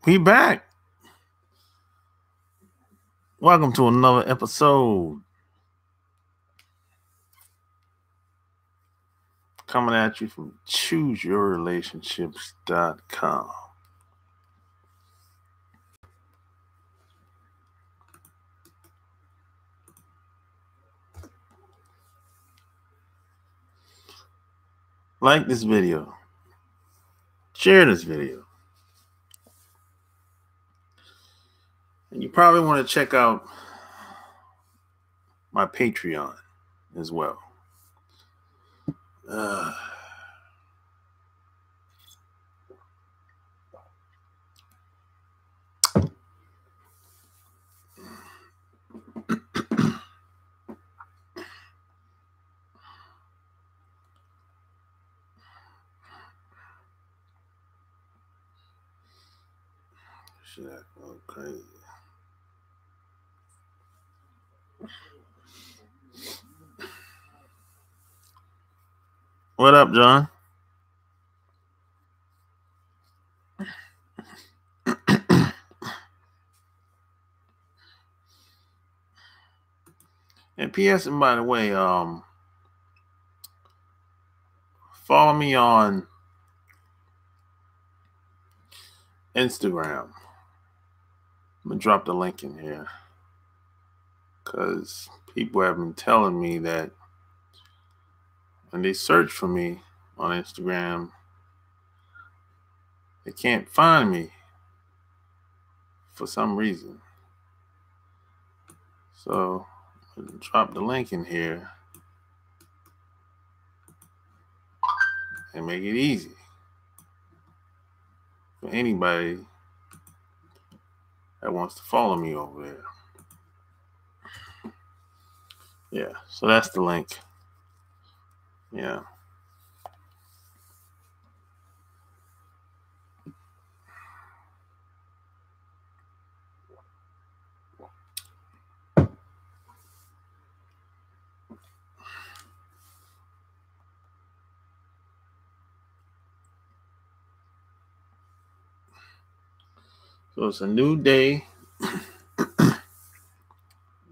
We back. Welcome to another episode. Coming at you from chooseyourrelationships.com. Like this video. Share this video. And you probably want to check out my Patreon as well. Shit, I go crazy. What up, John? And P.S. and by the way, follow me on Instagram. I'm gonna drop the link in here because people have been telling me that when they search for me on Instagram, they can't find me for some reason. So I'll drop the link in here and make it easy for anybody that wants to follow me over there. Yeah, so that's the link. Yeah. So it's a new day,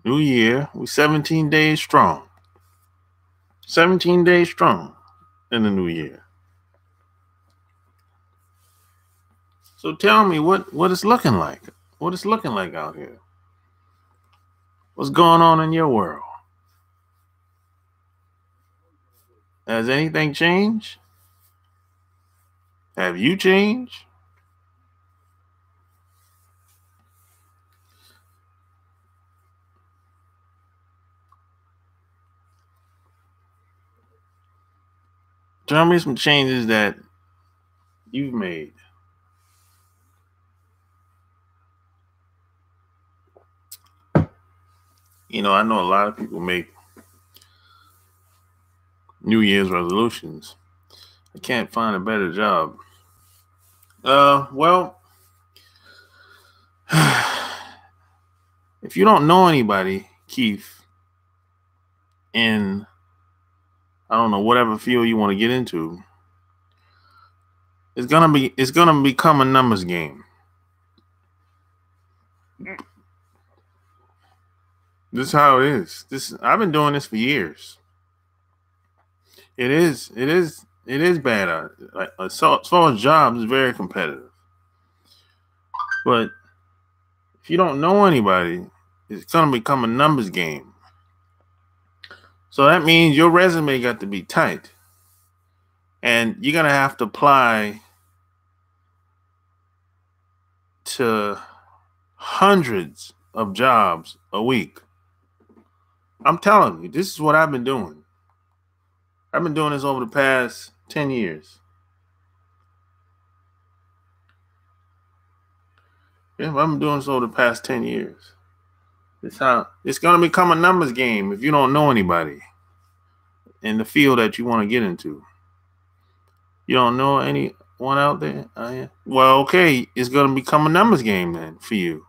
new year. We're 17 days strong. 17 days strong in the new year. So tell me what it's looking like. What it's looking like out here. What's going on in your world? Has anything changed? Have you changed? Tell me some changes that you've made. You know, I know a lot of people make New Year's resolutions. I can't find a better job. Well, if you don't know anybody, Keith, in, I don't know, whatever field you want to get into, it's gonna become a numbers game. This is how it is. I've been doing this for years. It is bad. As far as jobs, it's very competitive. But if you don't know anybody, it's gonna become a numbers game. So that means your resume got to be tight. And you're gonna have to apply to hundreds of jobs a week. I'm telling you, this is what I've been doing. I've been doing this over the past 10 years. Yeah, I've been doing this over the past 10 years. It's going to become a numbers game if you don't know anybody in the field that you want to get into. You don't know anyone out there? Well, okay, it's going to become a numbers game then for you.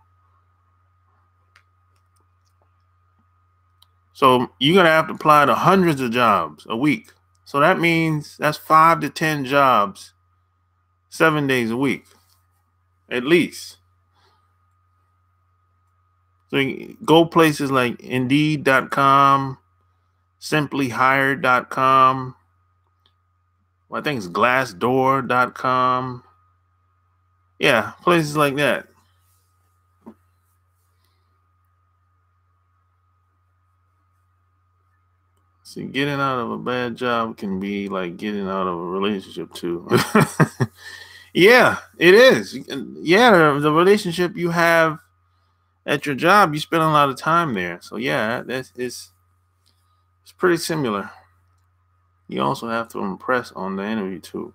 So you're going to have to apply to hundreds of jobs a week. So that means that's 5 to 10 jobs, 7 days a week. at least. So you go places like Indeed.com, simplyhired.com, I think it's glassdoor.com. Yeah, places like that. See, getting out of a bad job can be like getting out of a relationship too. Yeah, it is. Yeah, the relationship you have at your job, you spend a lot of time there. So yeah, it's pretty similar. You also have to impress on the interview too.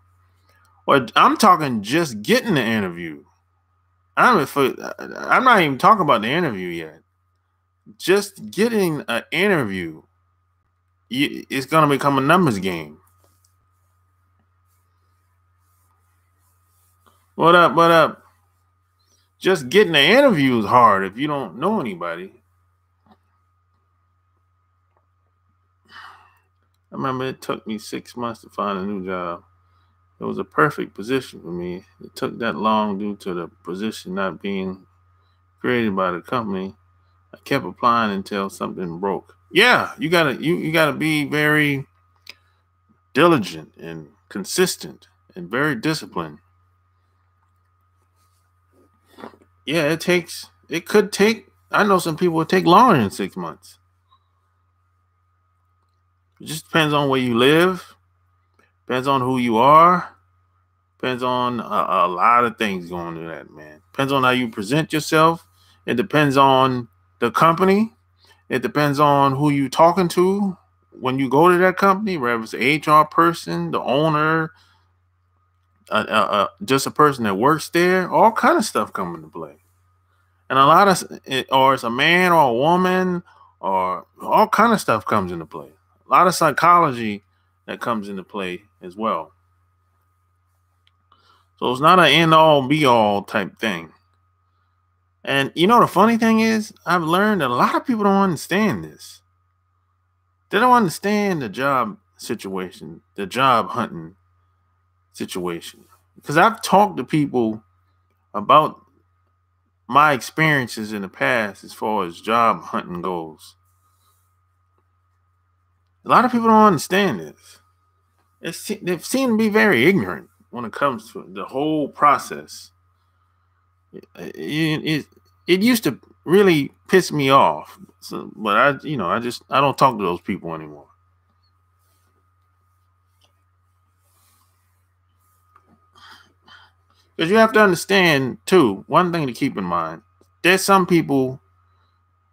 Or I'm talking just getting the interview. I'm not even talking about the interview yet. Just getting an interview, it's gonna become a numbers game. What up? What up? Just getting an interview is hard if you don't know anybody. I remember it took me 6 months to find a new job. It was a perfect position for me. It took that long due to the position not being created by the company. I kept applying until something broke. Yeah, you gotta be very diligent and consistent and very disciplined. Yeah, it could take, I know some people would take longer than 6 months. It just depends on where you live, depends on who you are, depends on a lot of things going into that, man. Depends on how you present yourself. It depends on the company. It depends on who you talking to when you go to that company, whether it's an HR person, the owner, just a person that works there. All kind of stuff come into play, and a lot of or it's a man or a woman, or all kind of stuff comes into play. A lot of psychology that comes into play as well. So it's not an end all be all type thing. And you know the funny thing is, I've learned that a lot of people don't understand this. They don't understand the job situation, the job hunting situation. Because I've talked to people about my experiences in the past as far as job hunting goes. A lot of people don't understand this. They seem to be very ignorant when it comes to the whole process. It used to really piss me off. So, but I don't talk to those people anymore. Because you have to understand too, one thing to keep in mind. There's some people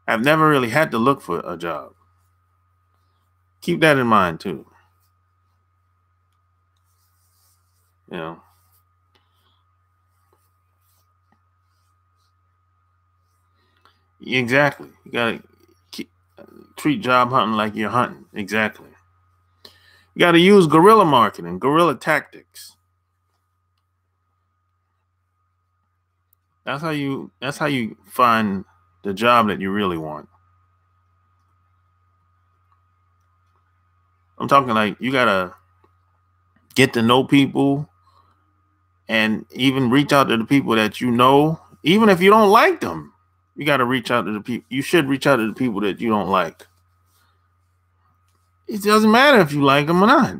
have never really had to look for a job. Keep that in mind too. You know, exactly. You gotta keep, treat job hunting like you're hunting. Exactly. You gotta use guerrilla marketing, guerrilla tactics. That's how you find the job that you really want. I'm talking like you gotta get to know people and even reach out to the people that you know, even if you don't like them. You got to reach out to the people. You should reach out to the people that you don't like. It doesn't matter if you like them or not.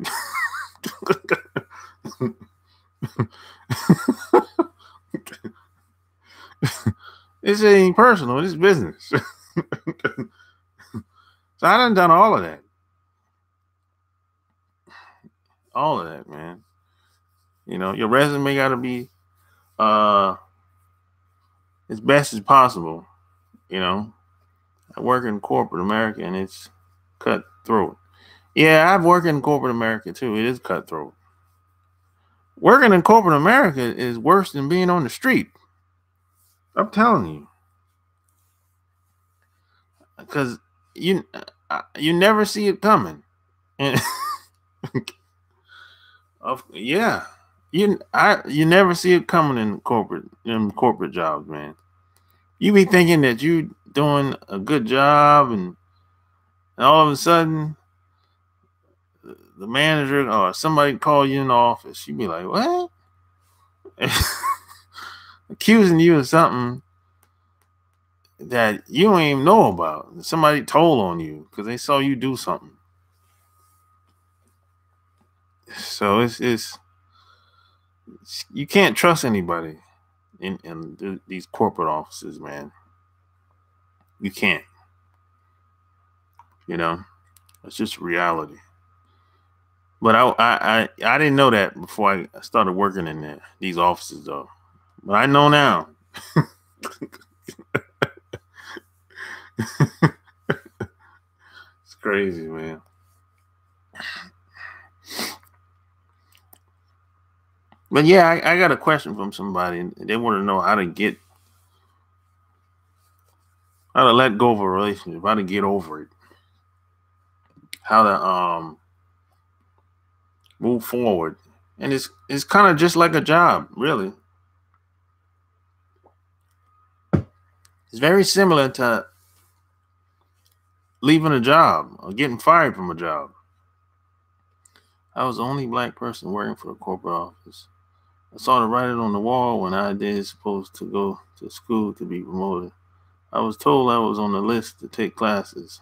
This ain't personal. It's business. So I done all of that. All of that, man. Your resume got to be uh as best as possible. You know, I work in corporate America and it's cutthroat. Yeah, I've worked in corporate America too. It is cutthroat. Working in corporate America is worse than being on the street. I'm telling you, because you never see it coming. And yeah, you never see it coming in corporate jobs, man. You be thinking that you doing a good job, and all of a sudden the manager or somebody call you in the office. You be like, what? accusing you of something that you don't even know about. Somebody told on you because they saw you do something. So it's you can't trust anybody in these corporate offices, man. You can't. You know, it's just reality. But I didn't know that before I started working in these offices, though. But I know now. It's crazy, man. But yeah, I got a question from somebody, and they want to know how to let go of a relationship, how to get over it, how to move forward. And it's kind of just like a job, really. It's very similar to leaving a job or getting fired from a job. I was the only black person working for the corporate office. I saw the writing on the wall when I did supposed to go to school to be promoted. I was told I was on the list to take classes.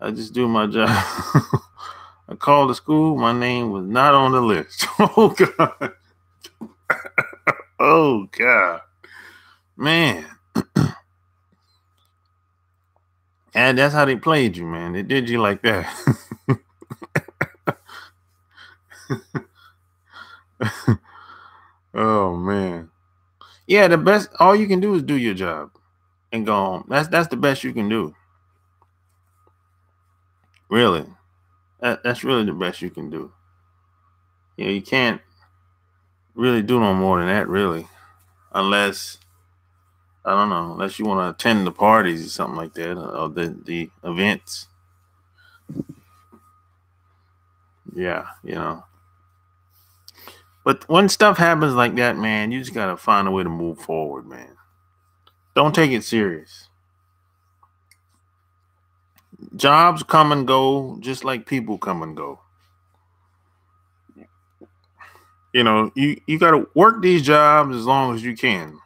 I just do my job. I called the school. My name was not on the list. Oh, God. Oh, God. Man. And that's how they played you, man. They did you like that. Oh, man. Yeah, the best, all you can do is do your job and go home. That's the best you can do. Really. That's really the best you can do. Yeah, you can't really do no more than that, really. Unless, I don't know, unless you want to attend the parties or something like that, or the events. Yeah, you know. But when stuff happens like that, man, you just got to find a way to move forward, man. Don't take it serious. Jobs come and go just like people come and go. You know, you got to work these jobs as long as you can.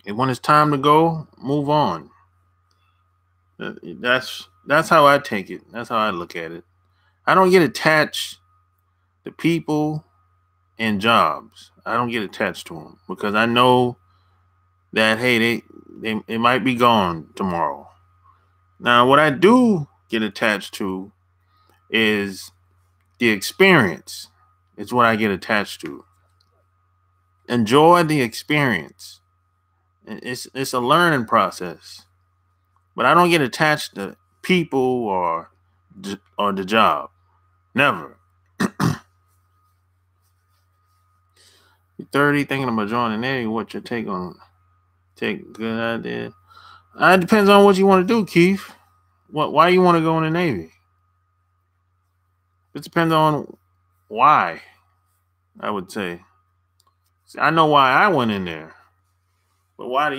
And when it's time to go, move on. That's how I take it. That's how I look at it. I don't get attached to people and jobs. I don't get attached to them because I know that, hey, they might be gone tomorrow. Now, what I do get attached to is the experience. It's what I get attached to. Enjoy the experience. It's a learning process. But I don't get attached to people or the job. Never. You're 30, thinking about joining the Navy. What's your take on take good idea? It depends on what you want to do, Keith. Why you want to go in the Navy? It depends on why, I would say. See, I know why I went in there. But why are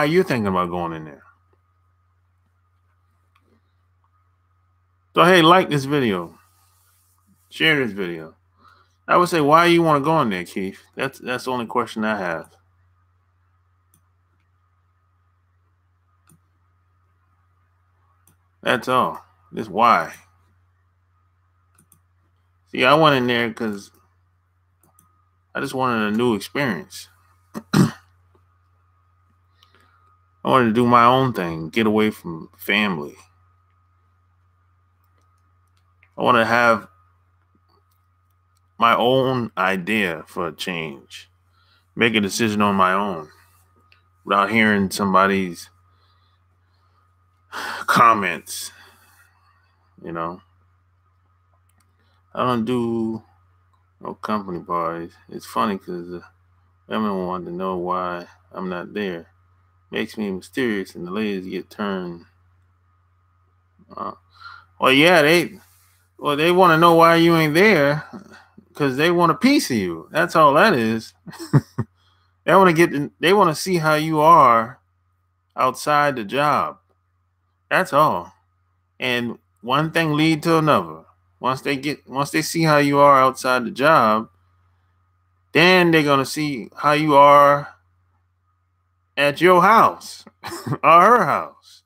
you thinking about going in there? So hey, like this video. Share this video. I would say, why you want to go in there, Keith? That's the only question I have. That's all. Just why. See, I went in there because I just wanted a new experience. I wanted to do my own thing, get away from family. I want to have my own idea for a change. Make a decision on my own without hearing somebody's comments. You know, I don't do no company parties. It's funny because everyone wanted to know why I'm not there. Makes me mysterious, and the ladies get turned. Well, yeah, they want to know why you ain't there because they want a piece of you. That's all that is. They want to see how you are outside the job. That's all. And one thing lead to another. Once they see how you are outside the job, Then they're gonna see how you are at your house or her house.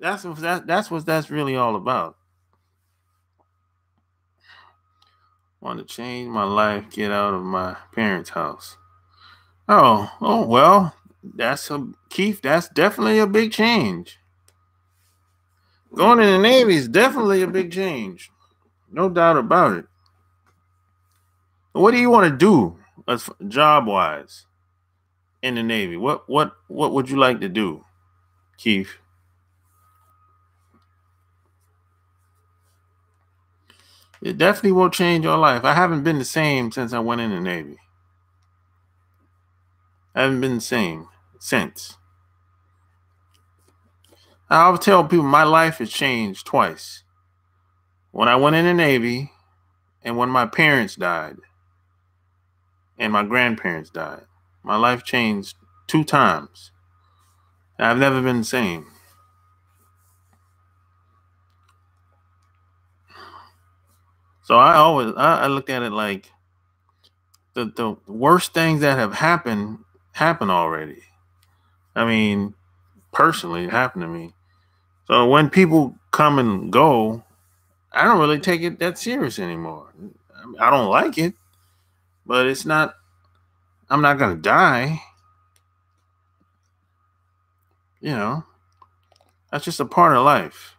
That's what that's really all about. Want to change my life, get out of my parents' house. Oh well, that's a Keith. That's definitely a big change. Going in the Navy is definitely a big change, no doubt about it. What do you want to do as job wise in the Navy? What would you like to do, Keith? It definitely will change your life. I haven't been the same since I went in the Navy. I haven't been the same since. I'll tell people my life has changed twice. When I went in the Navy and when my parents died and my grandparents died. My life changed 2 times. I've never been the same. So I look at it like the worst things that have happened already. I mean, personally, it happened to me. So when people come and go, I don't really take it that serious anymore. I don't like it, but it's not. I'm not gonna die. You know, that's just a part of life.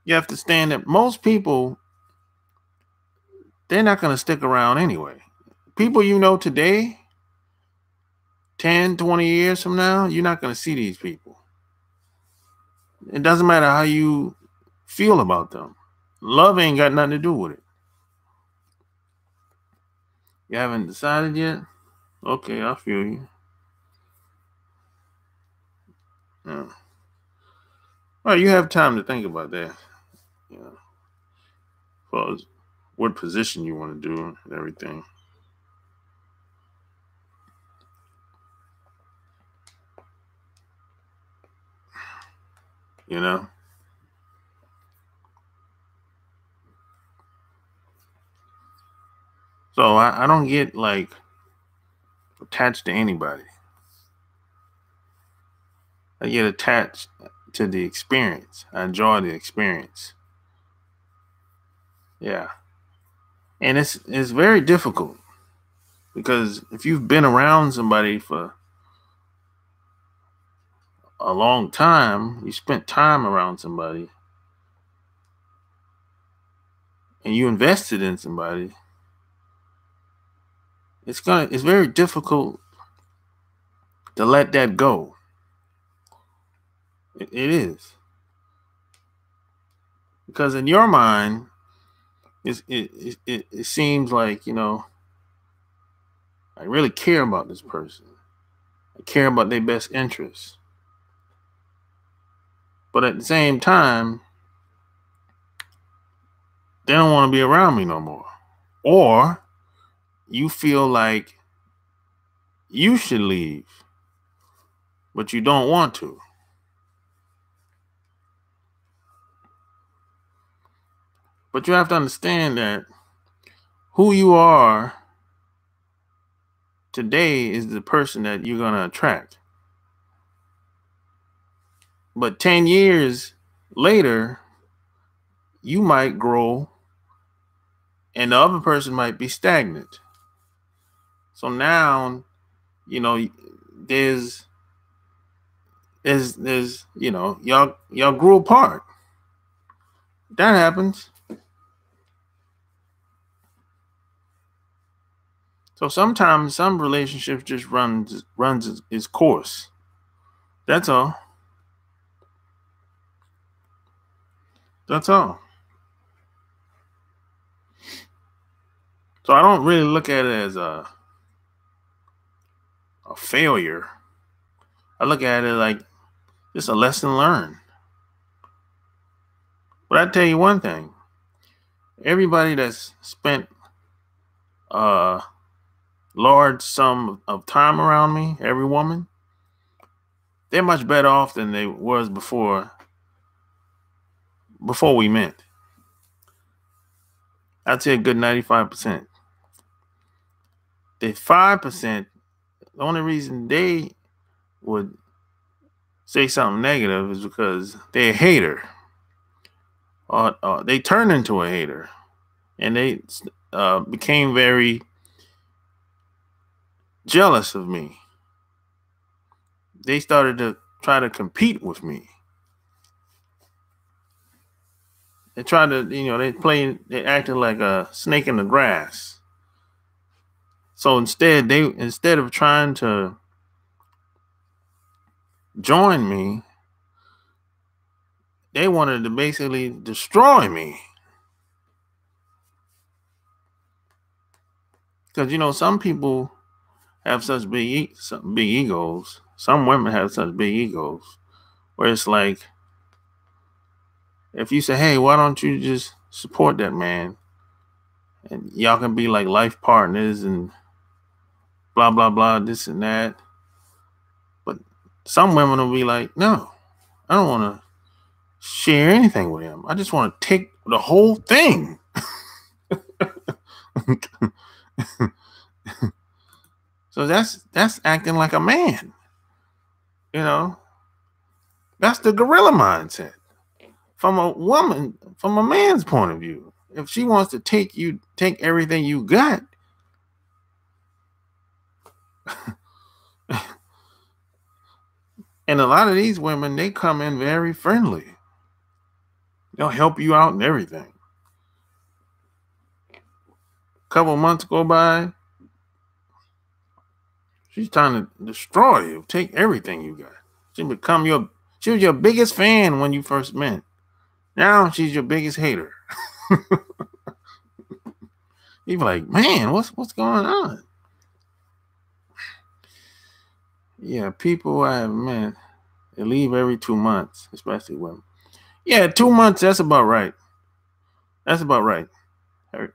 You have to stand that most people, they're not gonna stick around anyway. People you know today, 10, 20 years from now, you're not gonna see these people. It doesn't matter how you feel about them. Love ain't got nothing to do with it. You haven't decided yet? Okay, I feel you. Yeah. Well, you have time to think about that. You know, as far as what position you want to do and everything. You know? So I don't get like attached to anybody. I get attached to the experience. I enjoy the experience. Yeah. And it's very difficult because if you've been around somebody for a long time, you spent time around somebody and you invested in somebody, it's very difficult to let that go. It is. Because in your mind, it seems like, I really care about this person. I care about their best interests. But at the same time, they don't want to be around me no more. Or you feel like you should leave, but you don't want to. But you have to understand that who you are today is the person that you're going to attract. But 10 years later, you might grow and the other person might be stagnant. So now, you know, there's y'all grew apart. That happens. So sometimes some relationships just runs its course. That's all. That's all. So I don't really look at it as a failure. I look at it like just a lesson learned. But I tell you one thing: everybody that's spent a large sum of time around me, every woman, they're much better off than they was before we met. I'd say a good 95%. The 5%, the only reason they would say something negative is because they're a hater, or they turn into a hater, and they became very jealous of me. They started to try to compete with me. They tried to, they acted like a snake in the grass. So instead of trying to join me, they wanted to basically destroy me. Because, some people have such big egos. Some women have such big egos where it's like, if you say, hey, why don't you just support that man? And y'all can be like life partners and blah, blah, blah, this and that. But some women will be like, no, I don't want to share anything with him. I just want to take the whole thing. So that's acting like a man. That's the gorilla mindset. From a man's point of view. If she wants to take everything you got, and a lot of these women, they come in very friendly. They'll help you out and everything. A couple months go by, she's trying to destroy you, take everything you got. She was your biggest fan when you first met. Now she's your biggest hater. You're like, man, what's going on? Yeah, people I have met, they leave every 2 months, especially women. Yeah, 2 months, that's about right. That's about right.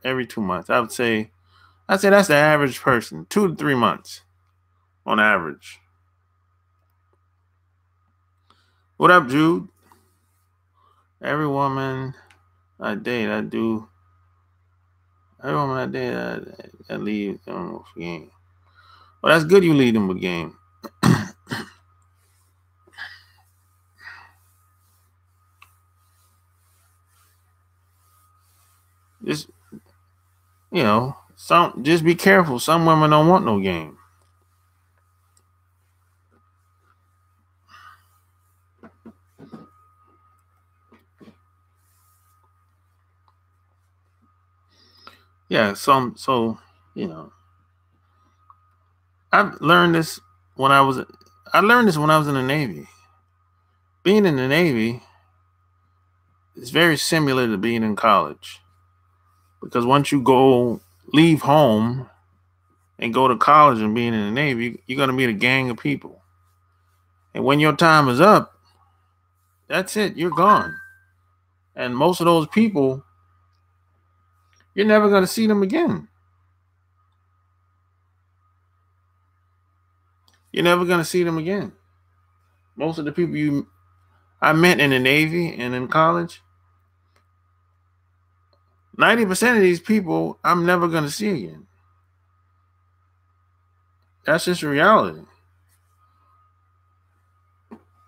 Every 2 months. I'd say that's the average person. 2 to 3 months on average. What up, Jude? Every woman I date, I do. Every woman I date, I leave them with game. Well, that's good you lead them with game. Just, just be careful. Some women don't want no game. Yeah, I've learned this when I was in the Navy. Being in the Navy is very similar to being in college. Because once you leave home and go to college and being in the Navy, you're going to meet a gang of people. And when your time is up, that's it. You're gone. And most of those people, you're never going to see them again. You're never going to see them again. Most of the people I met in the Navy and in college, 90% of these people I'm never going to see again. That's just reality.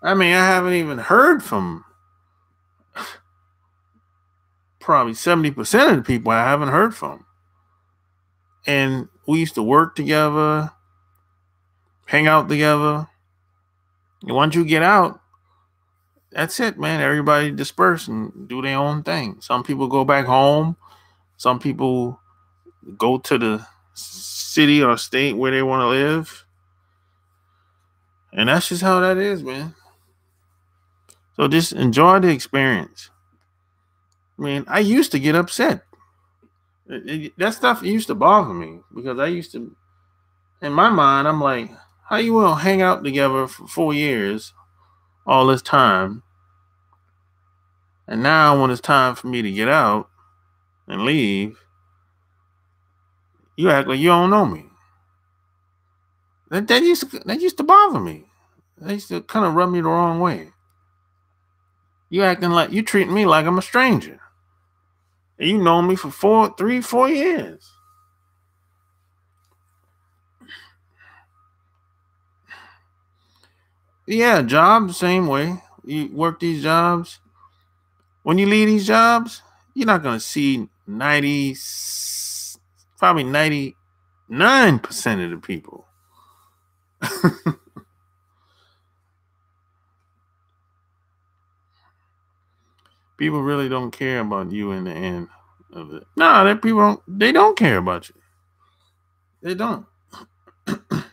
I mean, I haven't even heard from probably 70% of the people I haven't heard from. And we used to work together, hang out together. And once you get out, that's it, man. Everybody disperse and do their own thing. Some people go back home. Some people go to the city or state where they want to live. And that's just how that is, man. So just enjoy the experience. I mean, I used to get upset. That stuff used to bother me because I used to, in my mind, I'm like, how you want to hang out together for 4 years, all this time, and now when it's time for me to get out and leave, you act like you don't know me. That used to bother me. That used to kind of rub me the wrong way. You acting like you treating me like I'm a stranger. And you know me for 4 years. Yeah, jobs, same way. You work these jobs. When you leave these jobs, you're not going to see 90, probably 99% of the people. People really don't care about you in the end of it. No, that people don't care about you. They don't. It's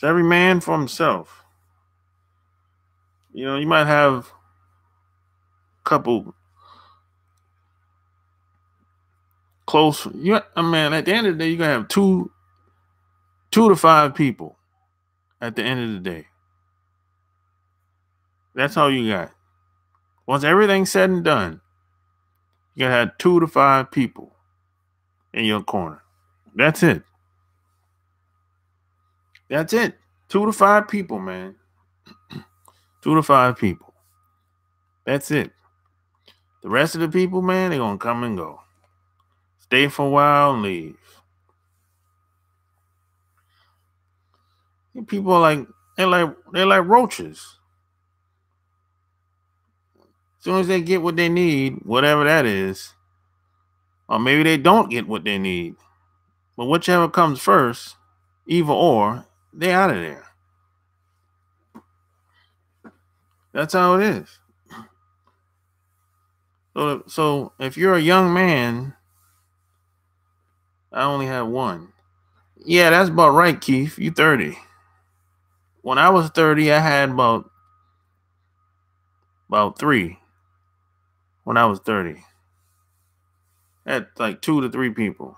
every man for himself. You might have a couple close. I mean, at the end of the day, you're gonna have two to five people. At the end of the day, that's all you got. Once everything's said and done, you gotta have 2 to 5 people in your corner. That's it. That's it. 2 to 5 people, man. 2 to 5 people. That's it. The rest of the people, man, they're gonna come and go. Stay for a while and leave. People are they're like roaches. As soon as they get what they need, whatever that is, or maybe they don't get what they need, but whichever comes first, either or, they out of there. That's how it is. So if you're a young man, I only have one. Yeah, that's about right, Keith. You 30. When I was 30, I had about 3. When I was 30, I had like 2 to 3 people.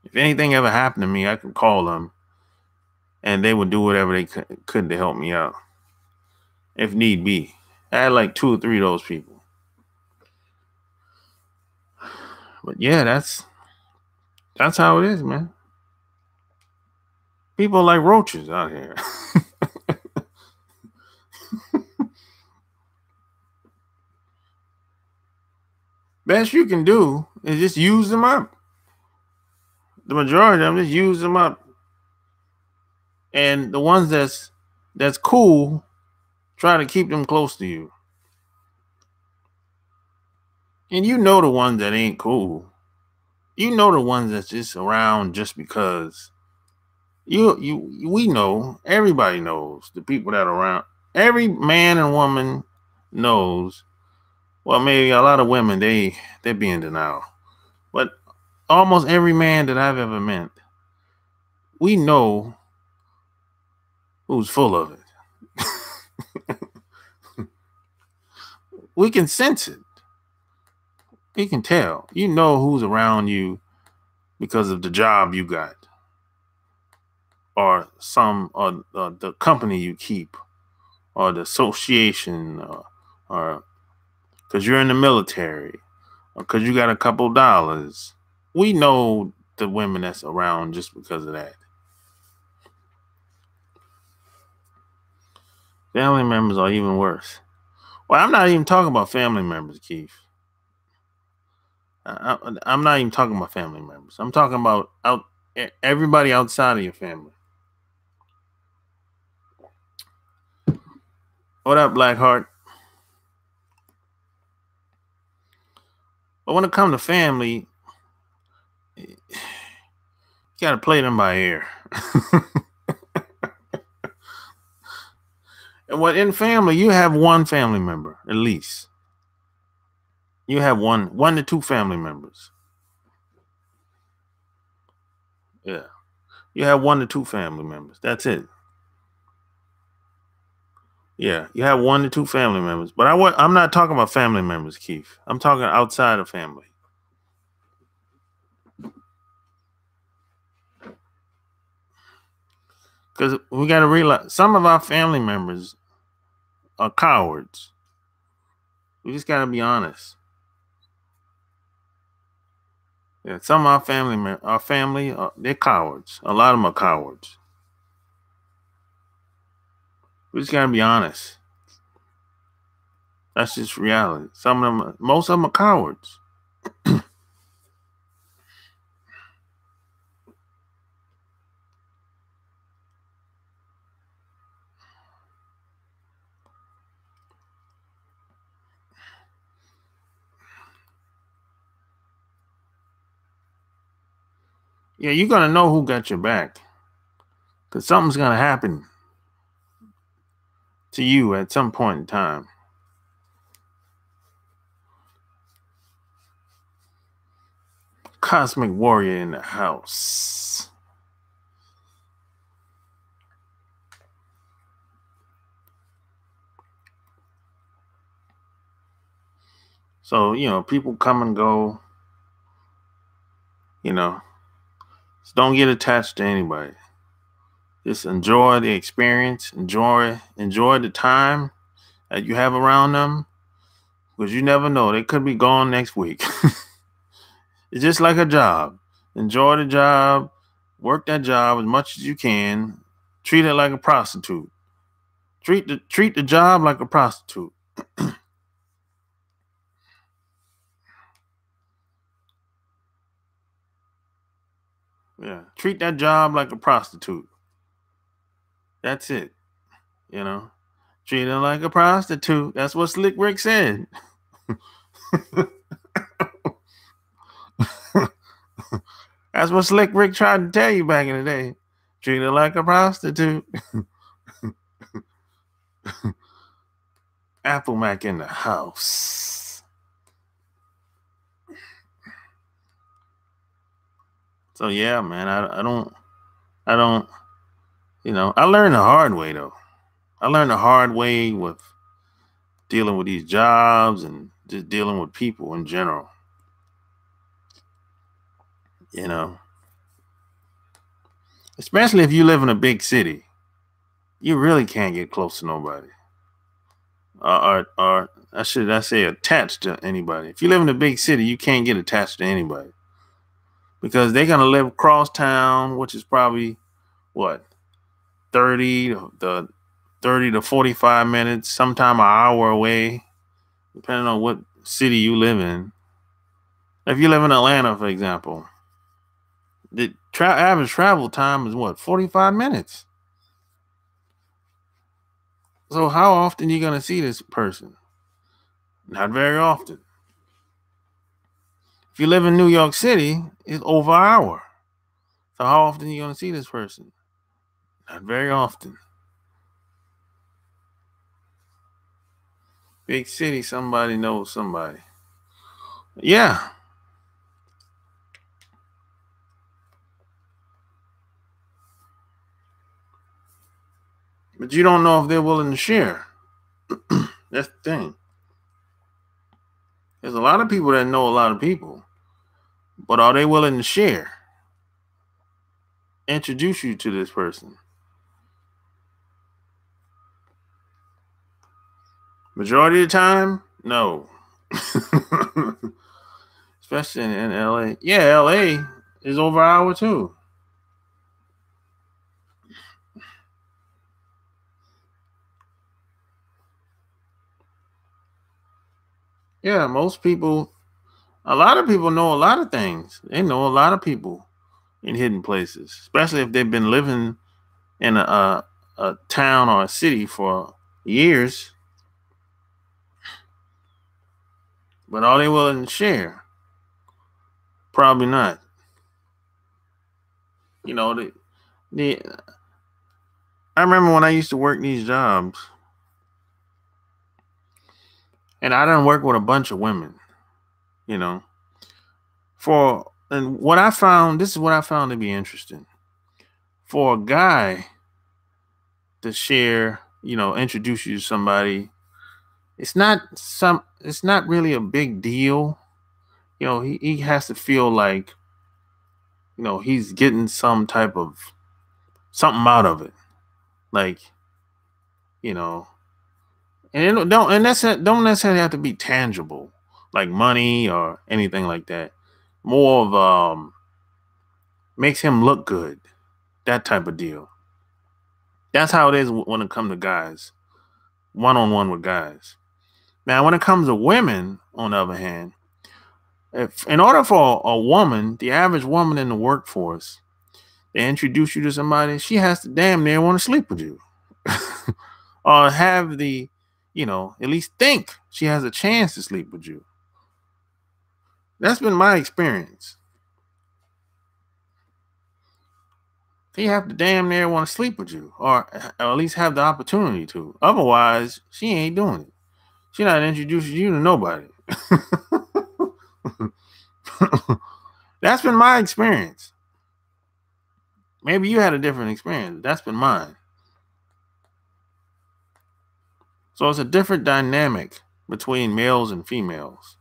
If anything ever happened to me, I could call them, and they would do whatever they could to help me out, if need be. I had like 2 or 3 of those people. But yeah, that's how it is, man. People are like roaches out here. Best you can do is just use them up. The majority of them, just use them up. And the ones that's cool, try to keep them close to you. And you know the ones that ain't cool. You know the ones that's just around just because. We know, everybody knows the people that are around. Every man and woman knows. Well, maybe a lot of women they're being denial, but almost every man that I've ever met, we know who's full of it. We can sense it. We can tell. You know who's around you because of the job you got, or the company you keep, or the association, or because you're in the military, or because you got a couple dollars. We know the women that's around just because of that. Family members are even worse. Well, I'm not even talking about family members, Keith. I'm not even talking about family members. I'm talking about everybody outside of your family. What up, Blackheart? But when it comes to family, you got to play them by ear. And what in family, you have one family member at least. You have one to 2 family members. Yeah, you have 1 to 2 family members. That's it. Yeah, you have 1 to 2 family members. But I'm not talking about family members, Keith. I'm talking outside of family. Because we got to realize some of our family members are cowards. We just got to be honest. Yeah, some of our family, they're cowards. A lot of them are cowards. We just got to be honest. That's just reality. Most of them are cowards. Yeah, you're gonna know who got your back, because something's gonna happen to you at some point in time. Cosmic warrior in the house. So, people come and go, so don't get attached to anybody. Just enjoy the experience, enjoy the time that you have around them, because you never know, they could be gone next week. It's just like a job. Enjoy the job, work that job as much as you can, treat it like a prostitute. Treat the job like a prostitute. Yeah, treat that job like a prostitute. That's it. Treat her like a prostitute. That's what Slick Rick said. That's what Slick Rick tried to tell you back in the day. Treat her like a prostitute. Apple Mac in the house. So yeah, man, I don't, I learned the hard way though. I learned the hard way with dealing with these jobs and just dealing with people in general. You know, especially if you live in a big city, you really can't get close to nobody. Or I say attached to anybody. If you live in a big city, you can't get attached to anybody, because they're gonna live across town, which is probably what 30 to 45 minutes, sometime an hour away, depending on what city you live in. If you live in Atlanta, for example, the average travel time is what, 45 minutes. So how often are you gonna see this person? Not very often. If you live in New York City, it's over an hour. So how often are you going to see this person? Not very often. Big city, somebody knows somebody. Yeah. But you don't know if they're willing to share. That's the thing. There's a lot of people that know a lot of people, but are they willing to share? Introduce you to this person. Majority of the time, no. Especially in LA. Yeah, LA is over an hour too. Yeah, a lot of people know a lot of things. They know a lot of people in hidden places, especially if they've been living in a town or a city for years. But are they willing to share? Probably not. You know, the I remember when I used to work these jobs, and I didn't work with a bunch of women. You know, and what I found, this is what I found to be interesting. For a guy to share, introduce you to somebody, it's not really a big deal. He has to feel like, he's getting some type of something out of it. Like, you know, and don't necessarily have to be tangible, like money or anything like that. More of makes him look good, that type of deal. That's how it is when it comes to guys, one on one with guys. Now, when it comes to women, on the other hand, if in order for a woman, the average woman in the workforce, to introduce you to somebody, she has to damn near want to sleep with you. Or have at least think she has a chance to sleep with you. That's been my experience. They have to damn near want to sleep with you, or at least have the opportunity to. Otherwise, she ain't doing it. She not introducing you to nobody. That's been my experience. Maybe you had a different experience. That's been mine. So it's a different dynamic between males and females.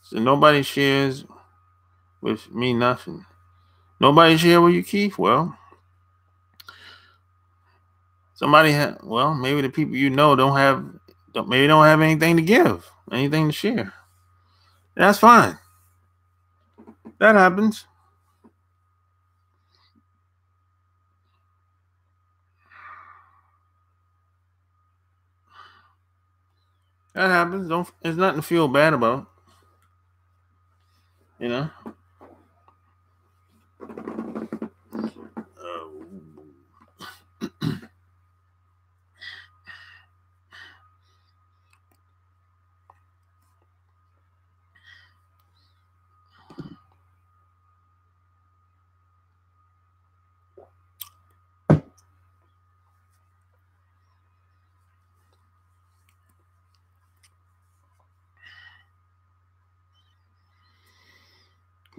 So nobody shares with me nothing. Nobody share with you, Keith? Well, maybe the people you know don't have anything to give, anything to share. That's fine. That happens. That happens. There's nothing to feel bad about. You know?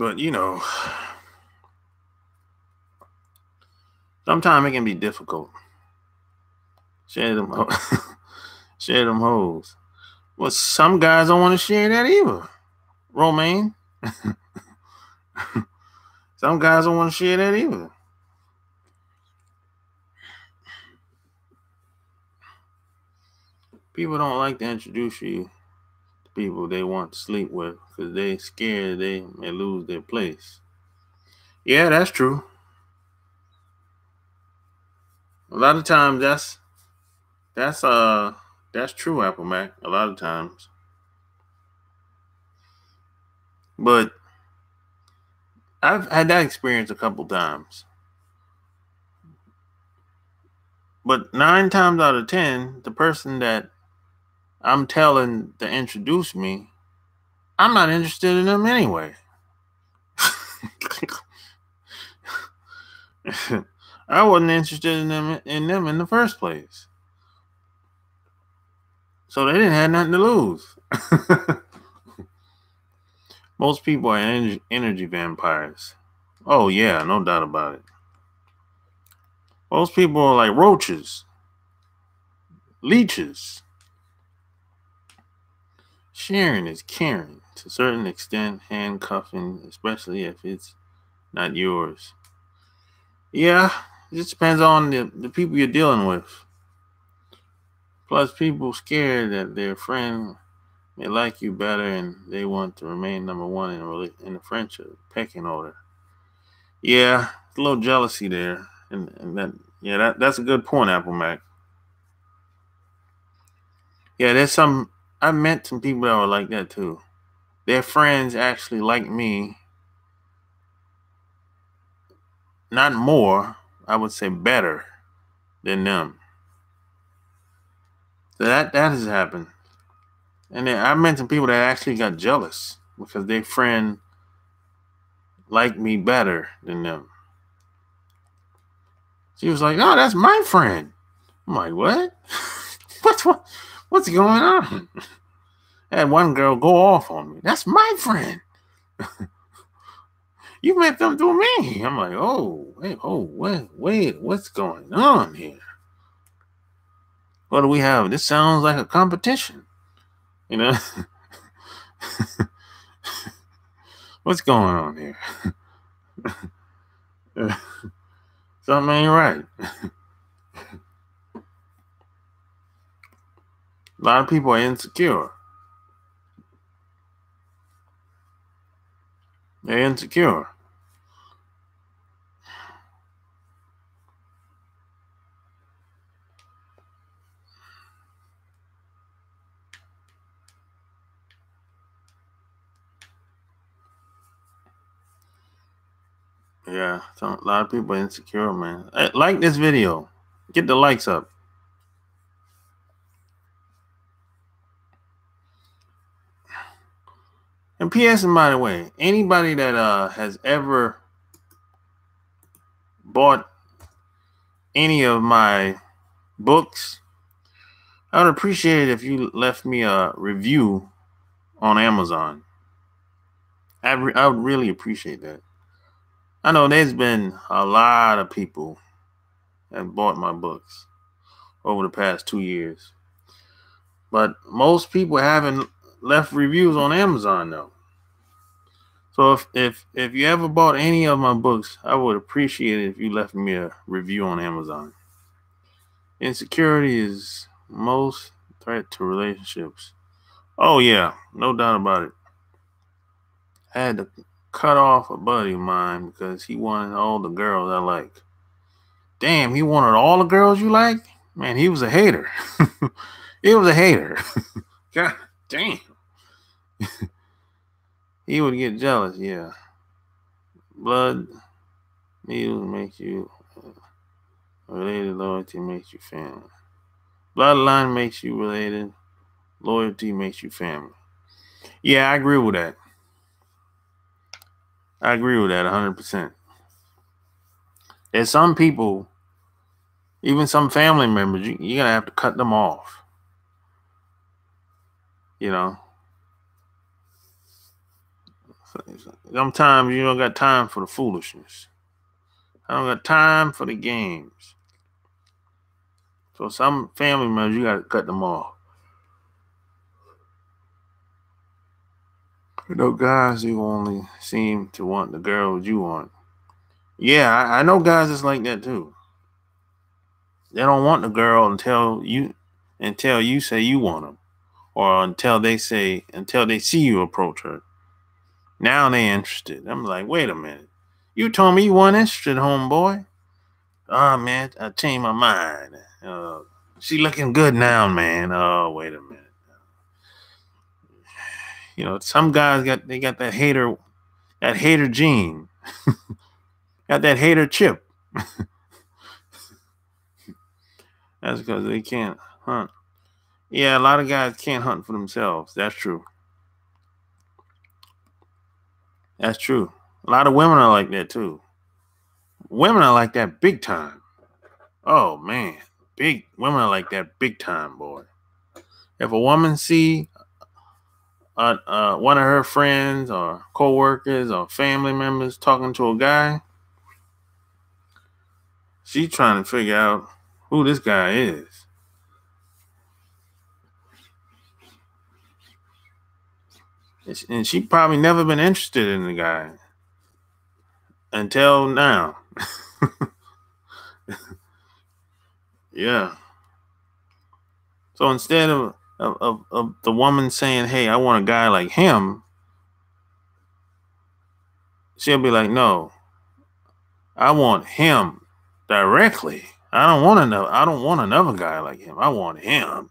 But sometimes it can be difficult. Share them hoes. Well, some guys don't want to share that either. Romaine. Some guys don't want to share that either. People don't like to introduce you to people they want to sleep with because they're scared they may lose their place. Yeah, that's true. A lot of times that's true, Apple Mac. A lot of times. But I've had that experience a couple times. But 9 times out of 10, the person that I'm telling to introduce me, I'm not interested in them anyway. I wasn't interested in them in the first place. So they didn't have nothing to lose. Most people are energy vampires. Oh yeah, no doubt about it. Most people are like roaches, leeches. Sharing is caring to a certain extent, handcuffing, especially if it's not yours. Yeah, it just depends on the people you're dealing with. Plus, people scared that their friend may like you better and they want to remain number one in a friendship, pecking order. Yeah, a little jealousy there. And that's a good point, Apple Mac. Yeah, I met some people that were like that too. Their friends actually like me, not more, I would say better than them. So that has happened. And then I met some people that actually got jealous because their friend liked me better than them. She was like, "Oh, that's my friend." I'm like, "What? What's going on?" I had one girl go off on me. "That's my friend." You met them through me. I'm like, wait, what's going on here? What do we have? This sounds like a competition. What's going on here? Something ain't right. A lot of people are insecure. They're insecure. Yeah, a lot of people are insecure, man. Hey, like this video. Get the likes up. And P.S. and by the way, anybody that has ever bought any of my books, I would appreciate it if you left me a review on Amazon. I would really appreciate that. I know there's been a lot of people that bought my books over the past 2 years, but most people haven't left reviews on Amazon though. So if you ever bought any of my books, I would appreciate it if you left me a review on Amazon. Insecurity is most threat to relationships. Oh yeah, no doubt about it. I had to cut off a buddy of mine because he wanted all the girls I like. Damn, he wanted all the girls you like? Man, he was a hater. He was a hater. God damn. He would get jealous, yeah. Blood needles makes you related, loyalty makes you family. Bloodline makes you related, loyalty makes you family. Yeah, I agree with that. I agree with that 100%. There's some people, even some family members, you're going to have to cut them off. You know, sometimes you don't got time for the foolishness. I don't got time for the games. So some family members, you got to cut them off. You know, guys who only seem to want the girls you want. Yeah, I know guys that's like that too. They don't want the girl until you say you want them, or until they see you approach her. Now they interested. I'm like, wait a minute. You told me you weren't interested, homeboy. Oh man, I changed my mind. She looking good now, man. Oh, wait a minute. You know, some guys got that hater gene. Got that hater chip. That's because they can't hunt. Yeah, a lot of guys can't hunt for themselves. That's true. That's true. A lot of women are like that too. Women are like that big time. Oh man, women are like that big time, boy. If a woman see one of her friends or co-workers or family members talking to a guy, she's trying to figure out who this guy is. And she probably never been interested in the guy until now. Yeah. So instead of the woman saying, hey, I want a guy like him, she'll be like, no, I want him directly. I don't want another guy like him. I want him.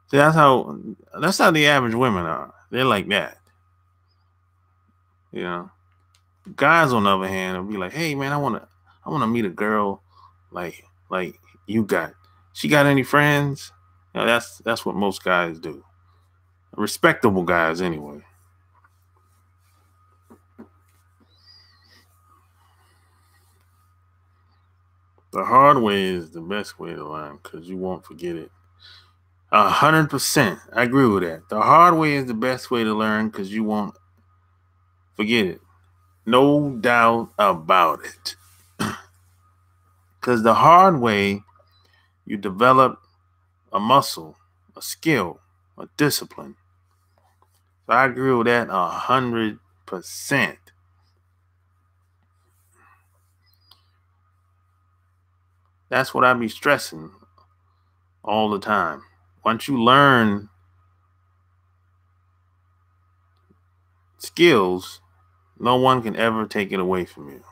See, that's how the average women are. They're like that. You know. Guys, on the other hand, will be like, hey man, I wanna meet a girl like you got. She got any friends? You know, that's what most guys do. Respectable guys anyway. The hard way is the best way to learn because you won't forget it. 100%. I agree with that. The hard way is the best way to learn because you won't forget it. No doubt about it. Because the hard way, you develop a muscle, a skill, a discipline. So I agree with that 100%. That's what I be stressing all the time. Once you learn skills, no one can ever take it away from you.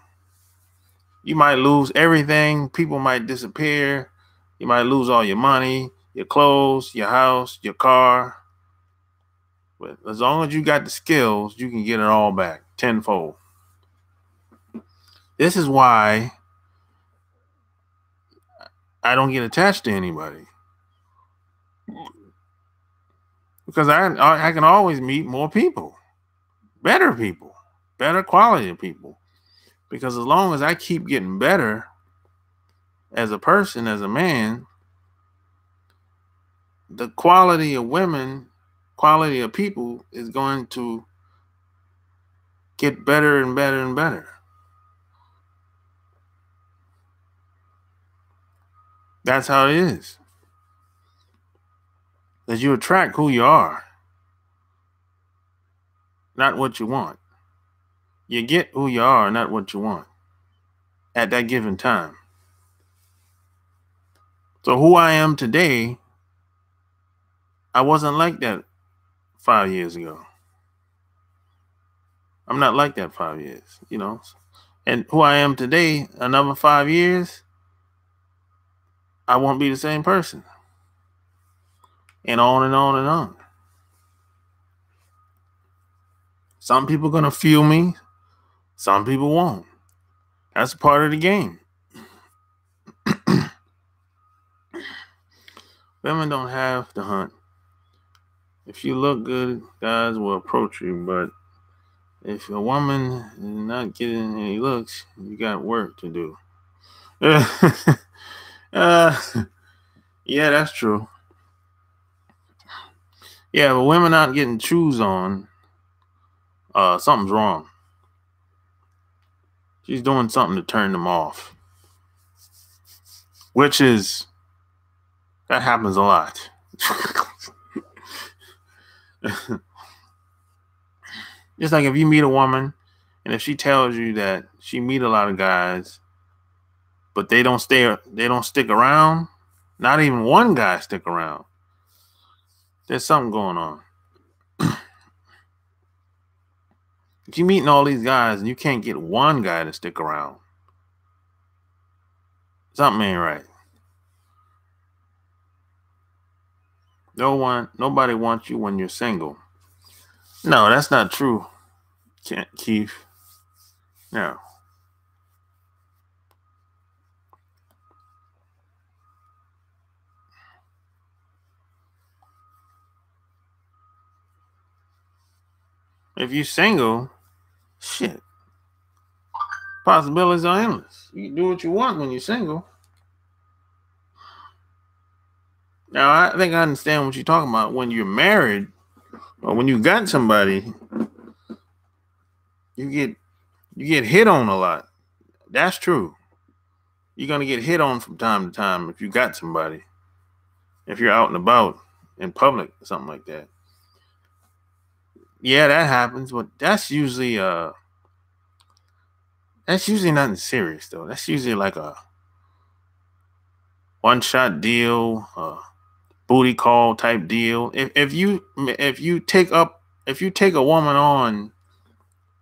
You might lose everything. People might disappear. You might lose all your money, your clothes, your house, your car. But as long as you got the skills, you can get it all back tenfold. This is why I don't get attached to anybody. because I can always meet more people, better quality of people. Because as long as I keep getting better as a person, as a man, the quality of women, quality of people is going to get better and better and better. That's how it is. That you attract who you are, not what you want. You get who you are, not what you want at that given time. So who I am today, I wasn't like that 5 years ago. I'm not like that 5 years, And who I am today, another 5 years, I won't be the same person. And on and on and on. Some people are going to feel me. Some people won't. That's part of the game. Women don't have to hunt. If you look good, guys will approach you. But if a woman is not getting any looks, you got work to do. Yeah, that's true. Yeah, but women not getting shoes on, something's wrong. She's doing something to turn them off. That happens a lot. Just like if you meet a woman and if she tells you that she meet a lot of guys, but they don't stick around, not even one guy stick around, there's something going on. If you're meeting all these guys and you can't get one guy to stick around, something ain't right. Nobody wants you when you're single. No, that's not true, Keith. No. If you're single, shit, possibilities are endless. You can do what you want when you're single. Now, I think I understand what you're talking about. When you're married or when you got somebody, you get hit on a lot. That's true. You're gonna get hit on from time to time if you got somebody. If you're out and about in public or something like that. Yeah, that happens, but that's usually nothing serious though. That's usually like a one-shot deal, booty call type deal. If you take a woman on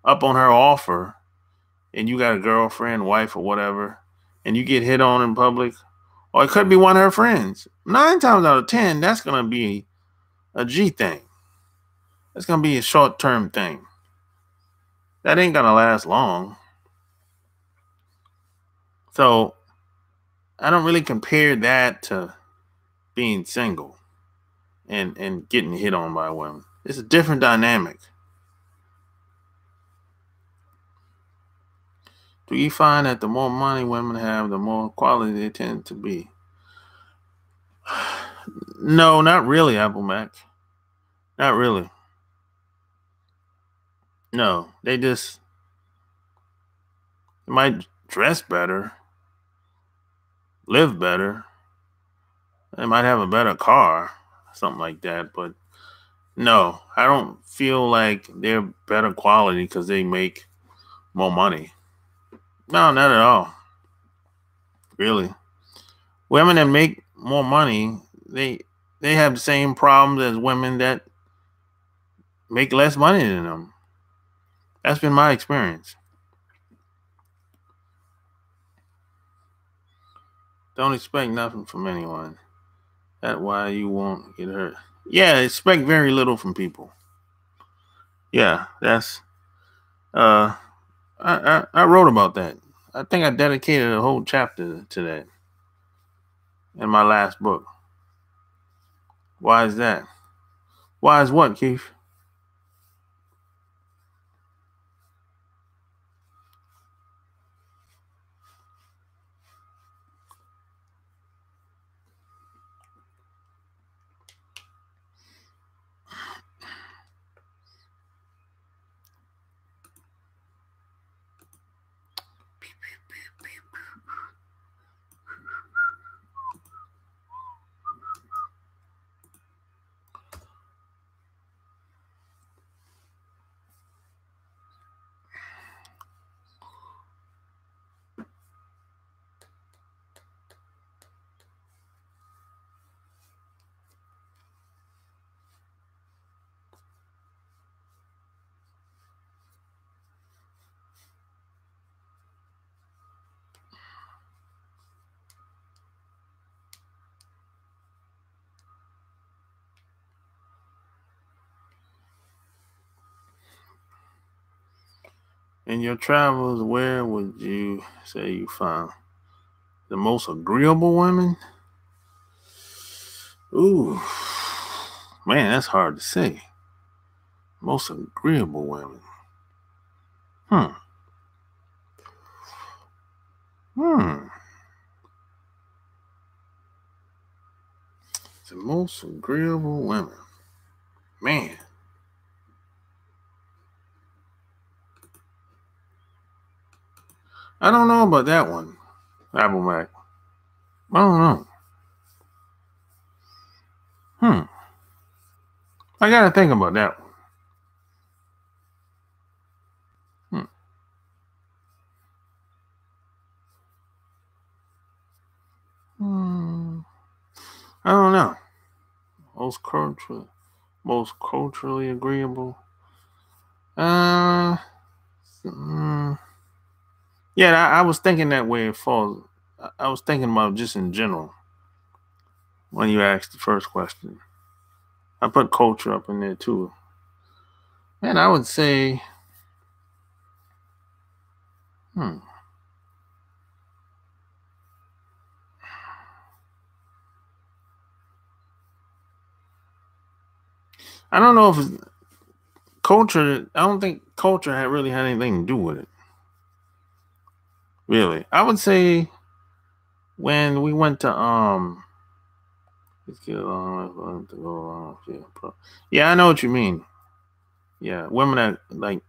up on her offer and you got a girlfriend, wife, or whatever, and you get hit on in public, or it could be one of her friends, 9 times out of 10, that's gonna be a G thing. That's gonna be a short-term thing. That ain't gonna last long. So I don't really compare that to being single and getting hit on by women. It's a different dynamic. Do you find that the more money women have, the more quality they tend to be? No, not really, Applemac. Not really. No, they might dress better, live better. They might have a better car, something like that. But no, I don't feel like they're better quality because they make more money. No, not at all. Really. Women that make more money, they have the same problems as women that make less money than them. That's been my experience. Don't expect nothing from anyone. That's why you won't get hurt. Yeah, expect very little from people. Yeah, that's I wrote about that. I think I dedicated a whole chapter to that in my last book. Why is that? Why is what, Keith? In your travels, where would you say you found the most agreeable women? Ooh, man, that's hard to say. Most agreeable women. Hmm. Hmm. The most agreeable women. Man. I don't know about that one, Applemac. I don't know. Hmm. I gotta think about that one. Hmm. I don't know. Most culturally agreeable. Uh. mm, yeah, I was thinking that way. It falls. I was thinking about just in general when you asked the first question. I put culture up in there too. And I would say, hmm, I don't know if it's culture. I don't think culture had really had anything to do with it. Really, I would say when we went to let's get along to go along. Yeah, I know what you mean. Yeah, women that like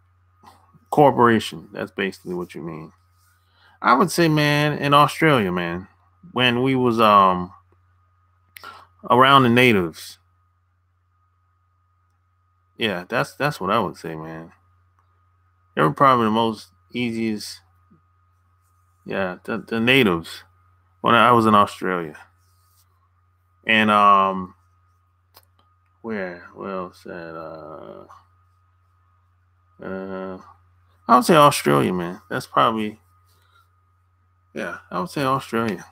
corporation. That's basically what you mean. I would say, man, in Australia, man, when we was around the natives. Yeah, that's what I would say, man. They were probably the most easiest. Yeah, the natives when I was in Australia. And where else at uh I would say Australia, man. That's probably yeah, I would say Australia.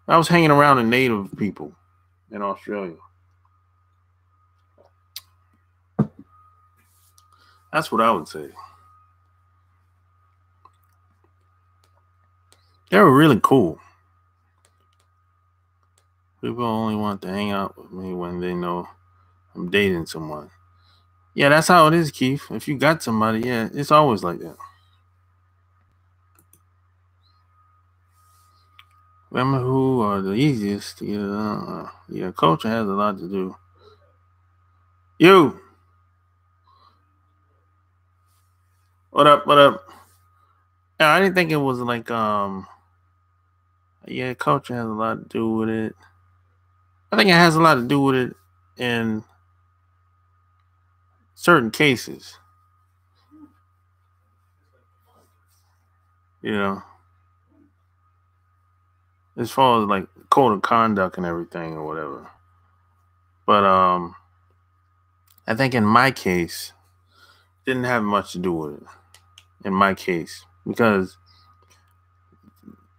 I was hanging around the native people in Australia. That's what I would say. They were really cool. People only want to hang out with me when they know I'm dating someone. Yeah, that's how it is, Keith. If you got somebody, yeah, it's always like that. Women who are the easiest to get yeah, culture has a lot to do. You, what up? What up? Yeah, I didn't think it was like yeah, culture has a lot to do with it. I think it has a lot to do with it in certain cases. You know, as far as like code of conduct and everything or whatever. But I think in my case, didn't have much to do with it. In my case, because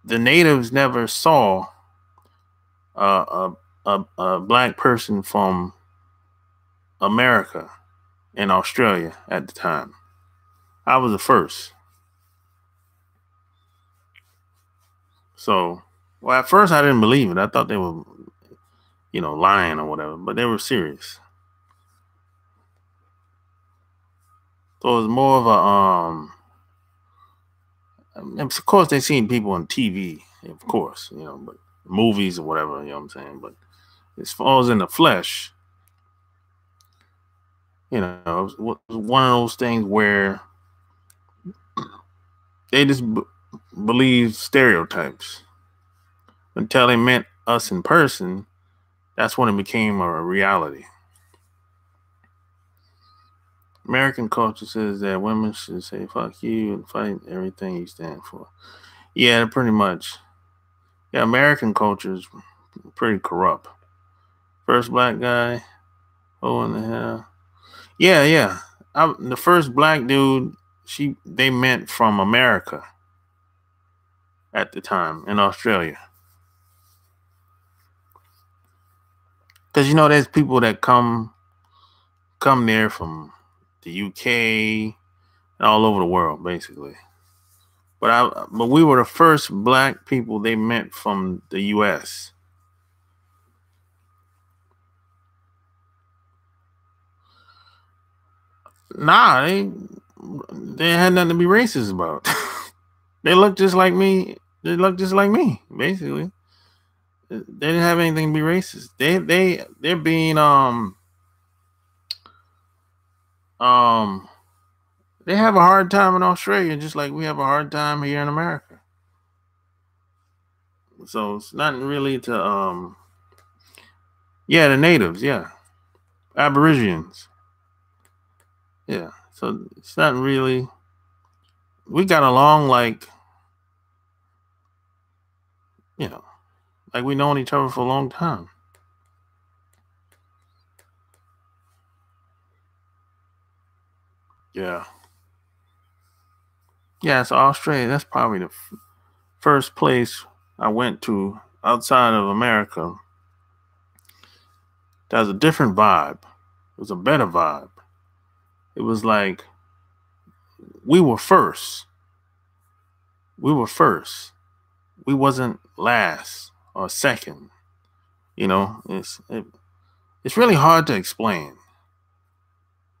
the natives never saw a black person from America in Australia at the time. I was the first. So, well, at first I didn't believe it. I thought they were, lying or whatever, but they were serious. So it's more of a of course they seen people on TV, of course, but movies or whatever, you know what I'm saying? But as far as in the flesh, it was one of those things where they just believe stereotypes until they met us in person. That's when it became a reality. American culture says that women should say fuck you and fight everything you stand for. Yeah, pretty much. Yeah, American culture is pretty corrupt. First black guy, oh in the hell. Yeah. The first black dude, they meant from America at the time in Australia. Because there's people that come there from the UK and all over the world, basically. But we were the first black people they meant from the US. Nah, they had nothing to be racist about. They look just like me. They look just like me, basically. They didn't have anything to be racist. They're being they have a hard time in Australia, just like we have a hard time here in America. So it's not really to the natives, yeah. Aborigines. Yeah. So it's not really, we got along like we known each other for a long time. Yeah. Yeah, so Australia, that's probably the first place I went to outside of America. That was a different vibe. It was a better vibe. It was like we were first. We were first. We wasn't last or second. It's really hard to explain.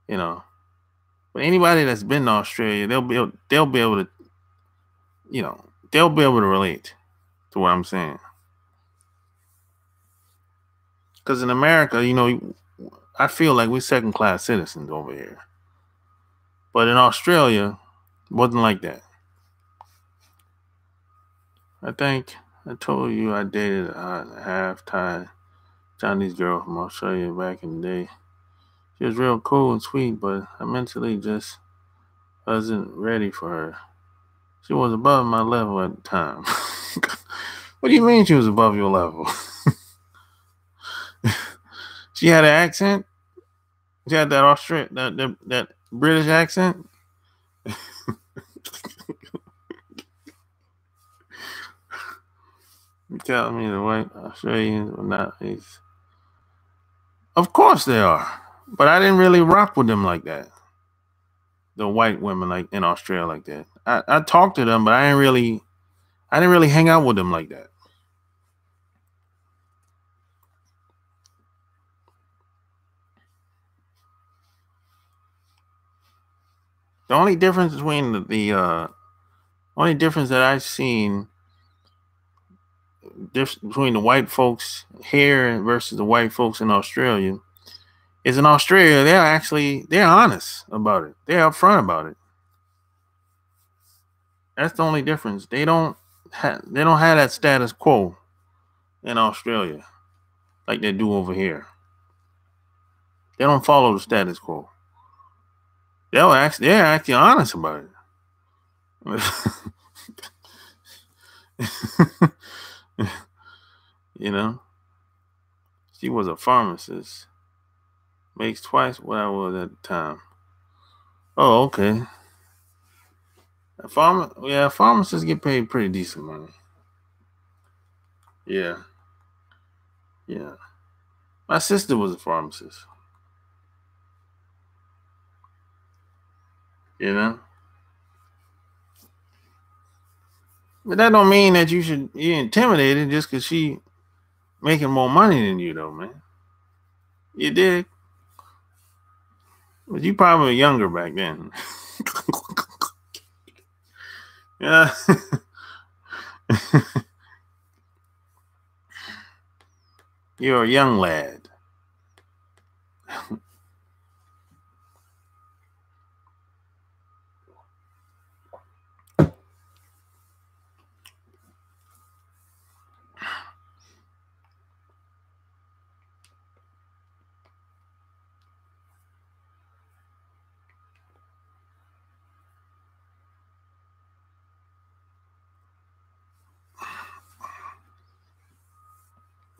But anybody that's been to Australia, they'll be able to, they'll be able to relate to what I'm saying. Because in America, I feel like we're second class citizens over here. But in Australia, it wasn't like that. I think I told you I dated a half-Thai Chinese girl from Australia back in the day. She was real cool and sweet, but I mentally just wasn't ready for her. She was above my level at the time. What do you mean she was above your level? She had an accent. She had that Australian, that British accent. You telling me the white Australians are not these? Of course they are, but I didn't really rock with them like that. The white women like in Australia like that. I talked to them, but I didn't really hang out with them like that. The only difference between the only difference that I've seen between the white folks here versus the white folks in Australia is in Australia they're honest about it. They're upfront about it. That's the only difference. They don't have that status quo in Australia like they do over here. They don't follow the status quo. They're actually honest about it. She was a pharmacist. Makes twice what I was at the time. Oh, okay. Pharmacists get paid pretty decent money. Yeah. My sister was a pharmacist. But that don't mean that you're intimidated just because she making more money than you, though, man. You dig? But you probably were younger back then. Yeah. You're a young lad.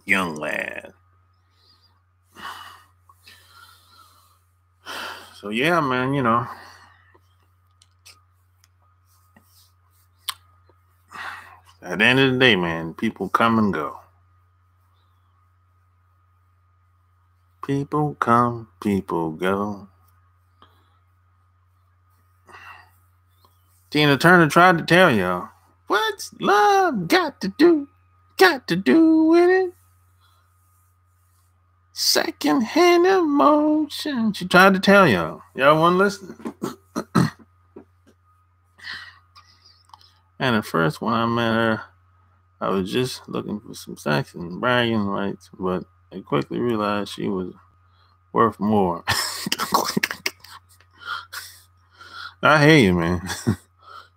Young lad. So yeah, man, at the end of the day, man, people come and go. People come, people go. Tina Turner tried to tell y'all, what's love got to do with it? Secondhand emotion. She tried to tell y'all. Y'all wasn't listening. And at first, when I met her, I was just looking for some sex and bragging rights, but I quickly realized she was worth more. I hear you, man.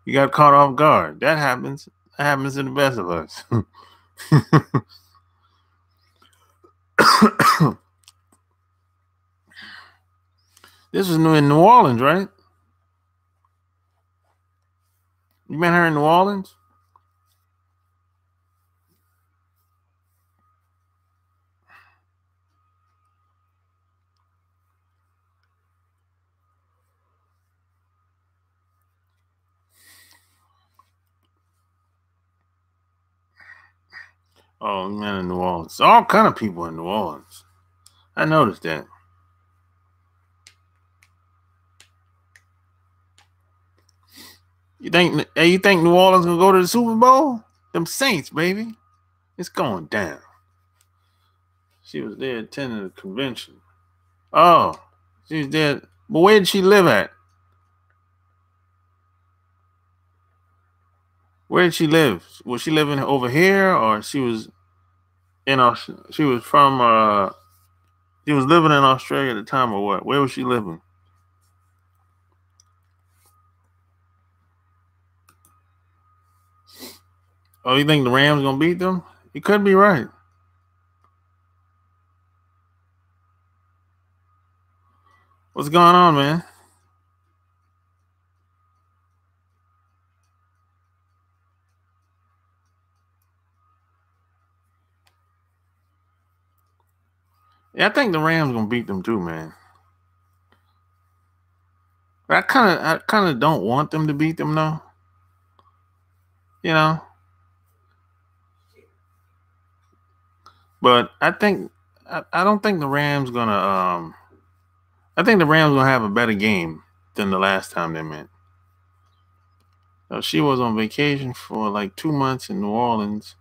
You got caught off guard. That happens. That happens to the best of us. This was in New Orleans, right? You met her in New Orleans? Oh, man, in New Orleans. All kind of people in New Orleans. I noticed that. You think New Orleans gonna go to the Super Bowl? Them Saints, baby. It's going down. She was there attending a convention. Oh, she was there. But where did she live at? Where did she live? Was she living over here, or she was she was from she was living in Australia at the time, or what? Where was she living? Oh, you think the Rams gonna beat them? You could be right. What's going on, man? Yeah, I think the Rams gonna beat them too, man. But I kind of don't want them to beat them, though. You know, but I don't think the Rams gonna I think the Rams gonna have a better game than the last time they met. So she was on vacation for like 2 months in New Orleans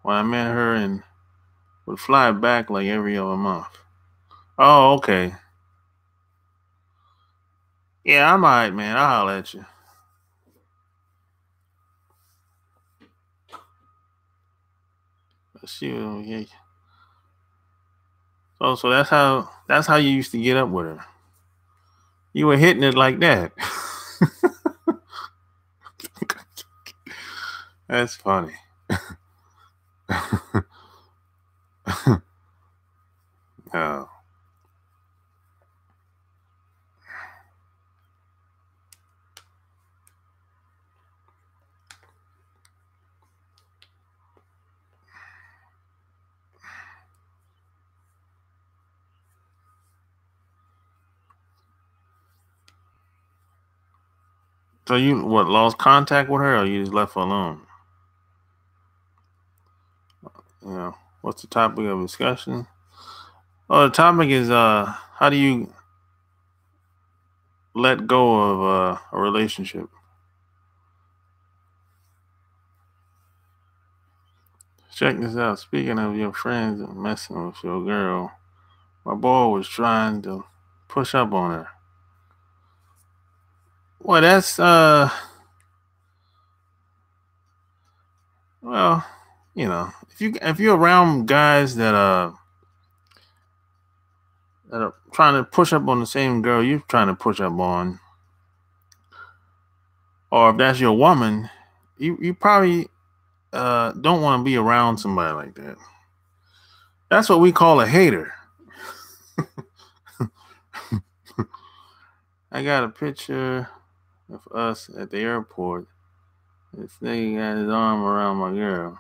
when I met her and would fly back like every other month. Oh, okay. Yeah, I'm alright, man. I'll holler at you. She was on vacation. So that's how you used to get up with her. You were hitting it like that. That's funny. Oh. So you what lost contact with her, or you just left her alone? What's the topic of discussion? Oh, the topic is how do you let go of a relationship? Check this out. Speaking of your friends messing with your girl, my boy was trying to push up on her. Well, that's well, if you're around guys that are trying to push up on the same girl you're trying to push up on, or if that's your woman, you probably don't want to be around somebody like that. That's what we call a hater. I got a picture of us at the airport. This nigga got his arm around my girl.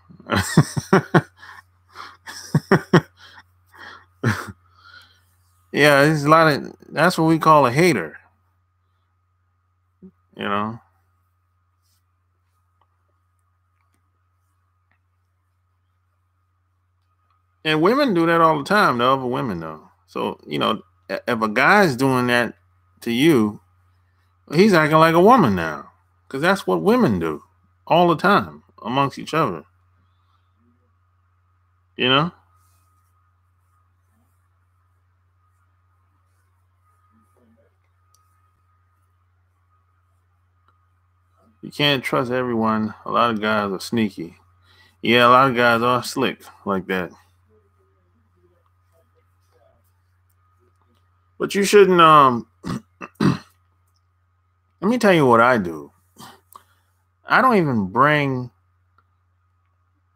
Yeah, there's a lot of that's what we call a hater, you know. And women do that all the time, the other women though. So, if a guy's doing that to you, he's acting like a woman now. Because that's what women do all the time amongst each other. You know? You can't trust everyone. A lot of guys are sneaky. Yeah, a lot of guys are slick like that. But you shouldn't let me tell you what I do. I don't even bring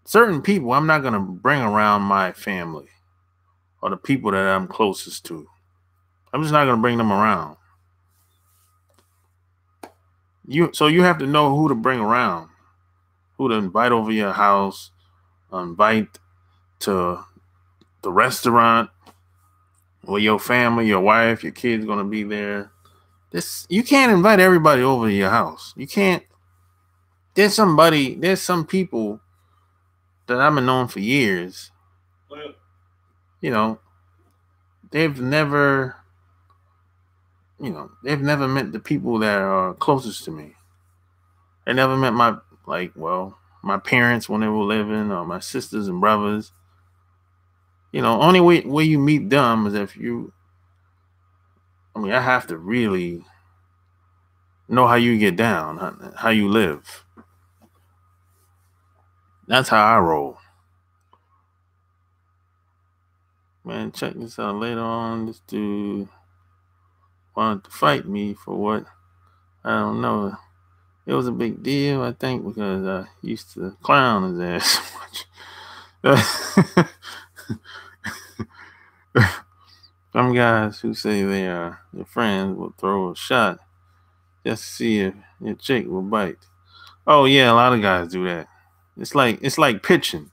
certain people I'm not gonna bring around my family or the people that I'm closest to. I'm just not gonna bring them around. You have to know who to bring around, who to invite over your house, invite to the restaurant where your family, your wife, your kids gonna be there. This you can't invite everybody over to your house. You can't. There's some people that I've been known for years. You know, they've never, they've never met the people that are closest to me. They never met my parents when they were living, or my sisters and brothers. Only way you meet them is if I have to really know how you get down, how you live. That's how I roll. Man, check this out. Later on, this dude wanted to fight me for what? I don't know. It was a big deal, I think, because I used to clown his ass so much. Some guys who say they are your friends will throw a shot just to see if your chick will bite. Oh yeah, a lot of guys do that. It's like pitching.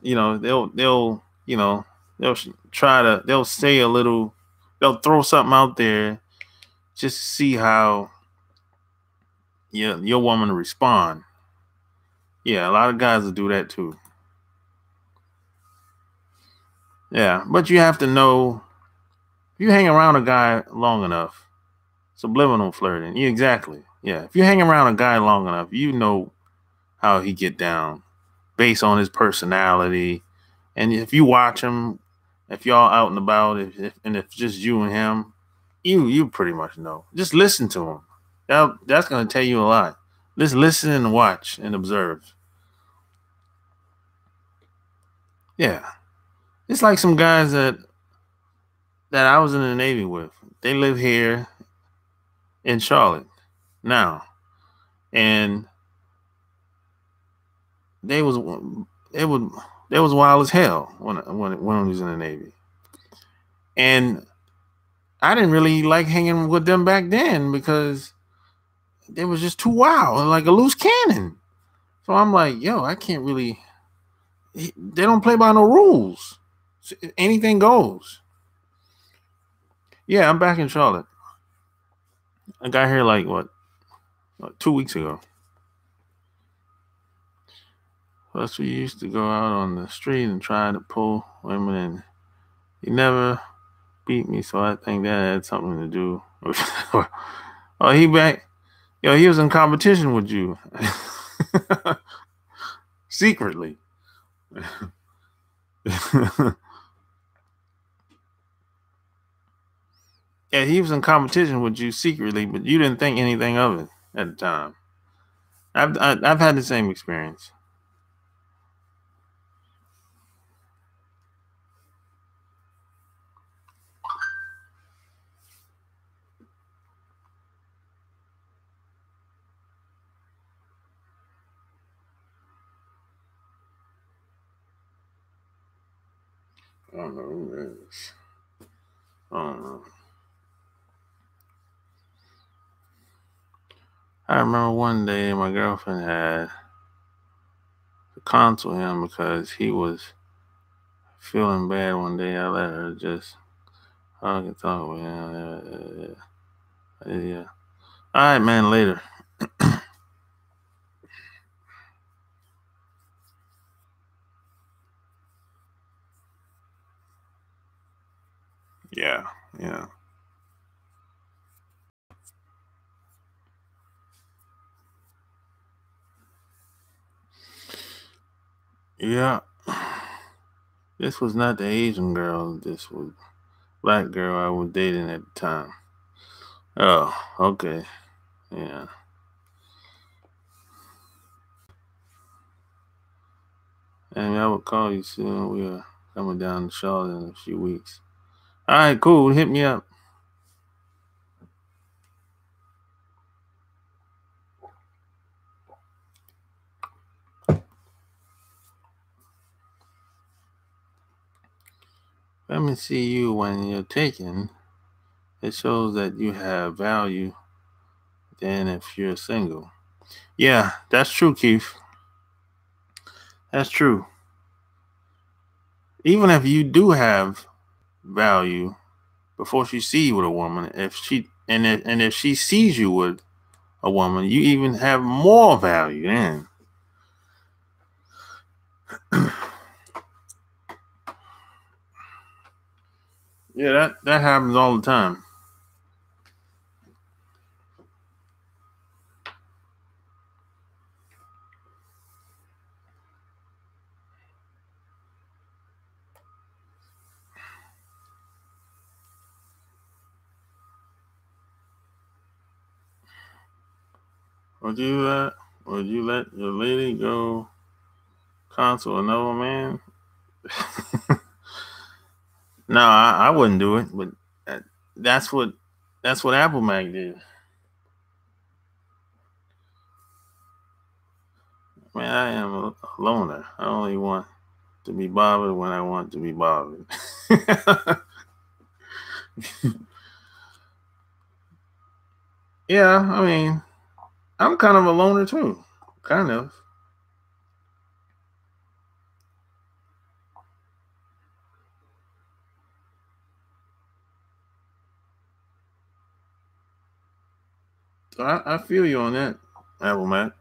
They'll they'll say a little, they'll throw something out there just to see how your woman will respond. Yeah, a lot of guys will do that too. Yeah, but you have to know if you hang around a guy long enough, subliminal flirting. Yeah, exactly. Yeah, if you hang around a guy long enough, you know how he get down based on his personality. And if you watch him, if y'all out and about, and if just you and him, you pretty much know. Just listen to him. That's gonna tell you a lot. Just listen and watch and observe. Yeah, it's like some guys that I was in the Navy with. They live here in Charlotte now, and they was it was they was wild as hell when I was in the Navy, and I didn't really like hanging with them back then because they was just too wild, like a loose cannon. So I'm like, yo, I can't really. They don't play by no rules. Anything goes. Yeah, I'm back in Charlotte. I got here like 2 weeks ago. Plus, we used to go out on the street and try to pull women, and he never beat me. So I think that had something to do. Oh, he back. Yo, he was in competition with you secretly. Yeah, he was in competition with you secretly, but you didn't think anything of it at the time. I've had the same experience. I don't know who that is. I don't know. I remember one day my girlfriend had to counsel him because he was feeling bad one day. I let her just hug and talk with him. Yeah. All right, man, later. Yeah, yeah. Yeah. This was not the Asian girl. This was black girl I was dating at the time. Oh, okay. Yeah. And I will call you soon. We are coming down to Charlotte in a few weeks. All right, cool. Hit me up. Let me see you when you're taken. It shows that you have value than if you're single. Yeah, that's true, Keith. That's true. Even if you do have value before she see you with a woman, if she sees you with a woman, you even have more value then. Yeah, that happens all the time. Would you would you let your lady go console another man? No, I wouldn't do it. But uh, that's what that's what Apple Mac did. Man, I am a loner. I only want to be bothered when I want to be bothered. Yeah, I mean, I'm kind of a loner too. Kind of. So I feel you on that, Apple Mac.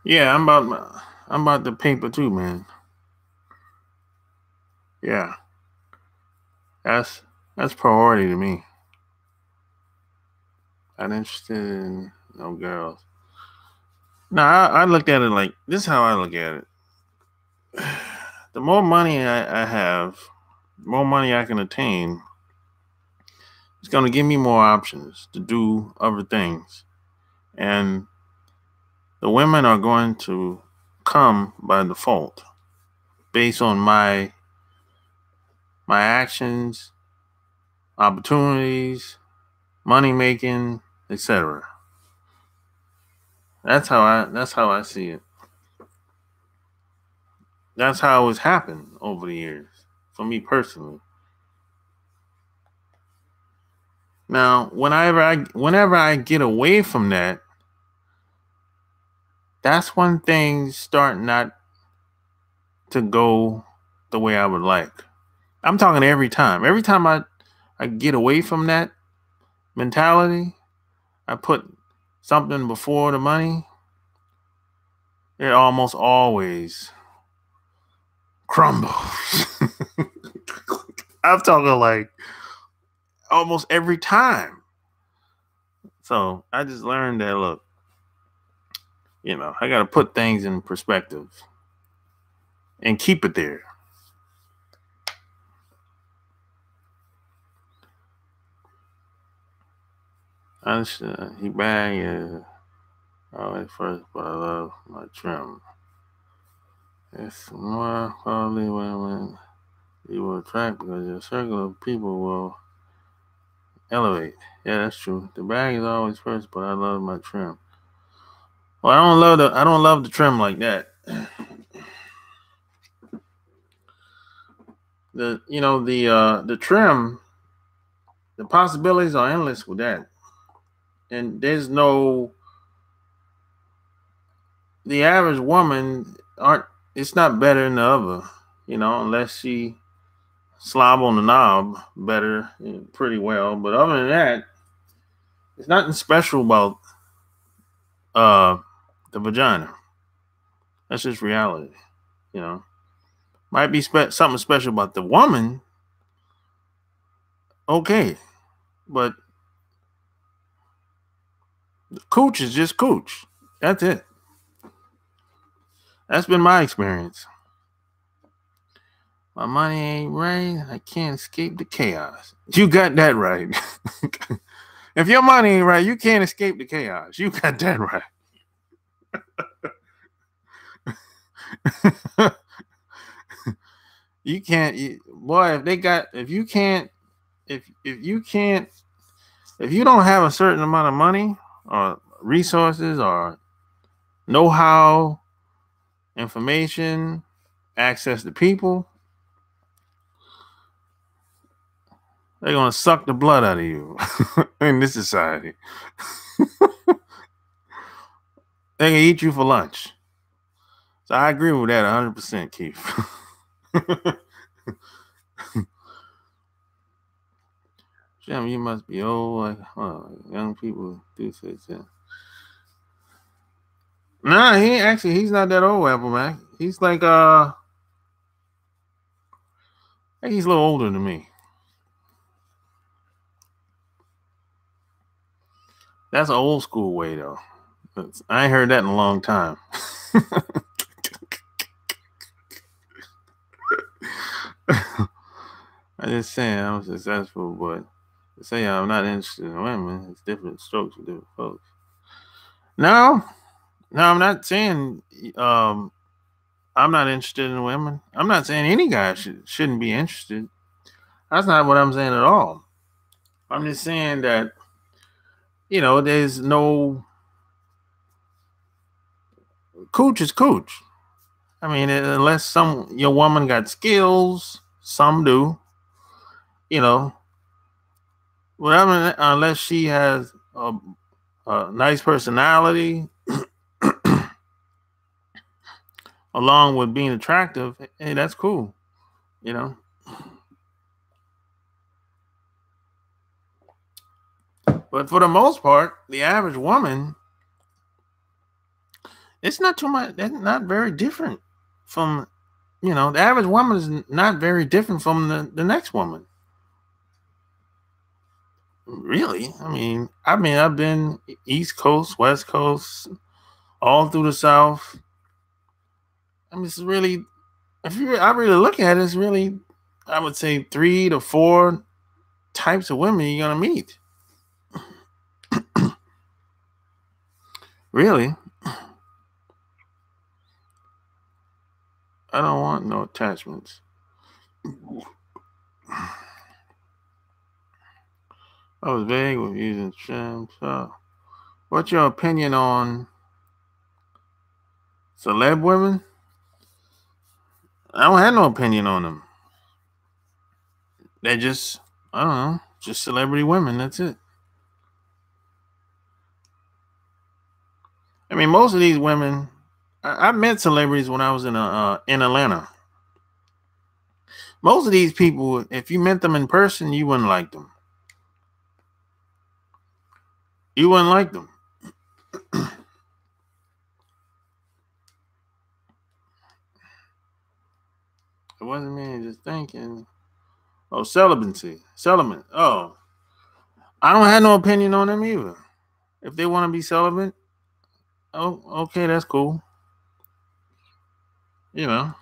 Yeah, I'm about the paper too, man. Yeah, that's that's priority to me. I'm interested in no girls. No, I look at it like this is how I look at it. The more money I have, the more money I can attain, it's going to give me more options to do other things. And the women are going to come by default based on my actions, opportunities, money making, etc. That's how I see it. That's how it's happened over the years for me personally. Now, whenever I get away from that, that's when things start not to go the way I would like. I'm talking every time. Every time I get away from that mentality, I put something before the money, it almost always crumbles. I'm talking like almost every time. So I just learned that, look, I got to put things in perspective and keep it there. He bang always first, but I love my trim. It's more quality when you will attract because your circle of people will elevate. Yeah, that's true. The bag is always first, but I love my trim. Well, I don't love the trim like that. The trim, the possibilities are endless with that. And there's no the average woman aren't it's not better than the other, unless she slob on the knob better, pretty well. But other than that, there's nothing special about uh the vagina. That's just reality, you know. Might be something special about the woman, okay, but cooch is just cooch. That's it. That's been my experience. My money ain't right. I can't escape the chaos. You got that right. If your money ain't right, you can't escape the chaos. You got that right. You can't, boy. If you don't have a certain amount of money or resources or know-how, information, access to people, they're gonna suck the blood out of you in this society. They can eat you for lunch. So I agree with that 100%, Keith. Jim, you must be old. Young people do say that. Nah, he's not that old, Appleback. He's like I think he's a little older than me. That's an old school way though. I ain't heard that in a long time. I'm just saying I'm successful, but to say I'm not interested in women, it's different strokes for different folks. No, I'm not saying I'm not interested in women. I'm not saying any guy shouldn't be interested. That's not what I'm saying at all. I'm just saying that there's no cooch is cooch. I mean, unless your woman got skills, some do. Whatever. Unless she has a nice personality, along with being attractive, hey, that's cool. But for the most part, the average woman, it's not too much. That's not very different from, the average woman is not very different from the next woman. Really? I've been East Coast, West Coast, all through the South. It's really, I really look at it, it's really, I would say 3 to 4 types of women you're gonna meet. Really? I don't want no attachments. I was vague with using trim. So, what's your opinion on celeb women? I don't have no opinion on them. They're just, I don't know, just celebrity women. That's it. I mean, most of these women, I met celebrities when I was in Atlanta. Most of these people, if you met them in person, you wouldn't like them. You wouldn't like them. It wasn't me just thinking. Oh, celibacy. Celibate. Oh, I don't have no opinion on them either. If they want to be celibate, oh, okay, that's cool. You know.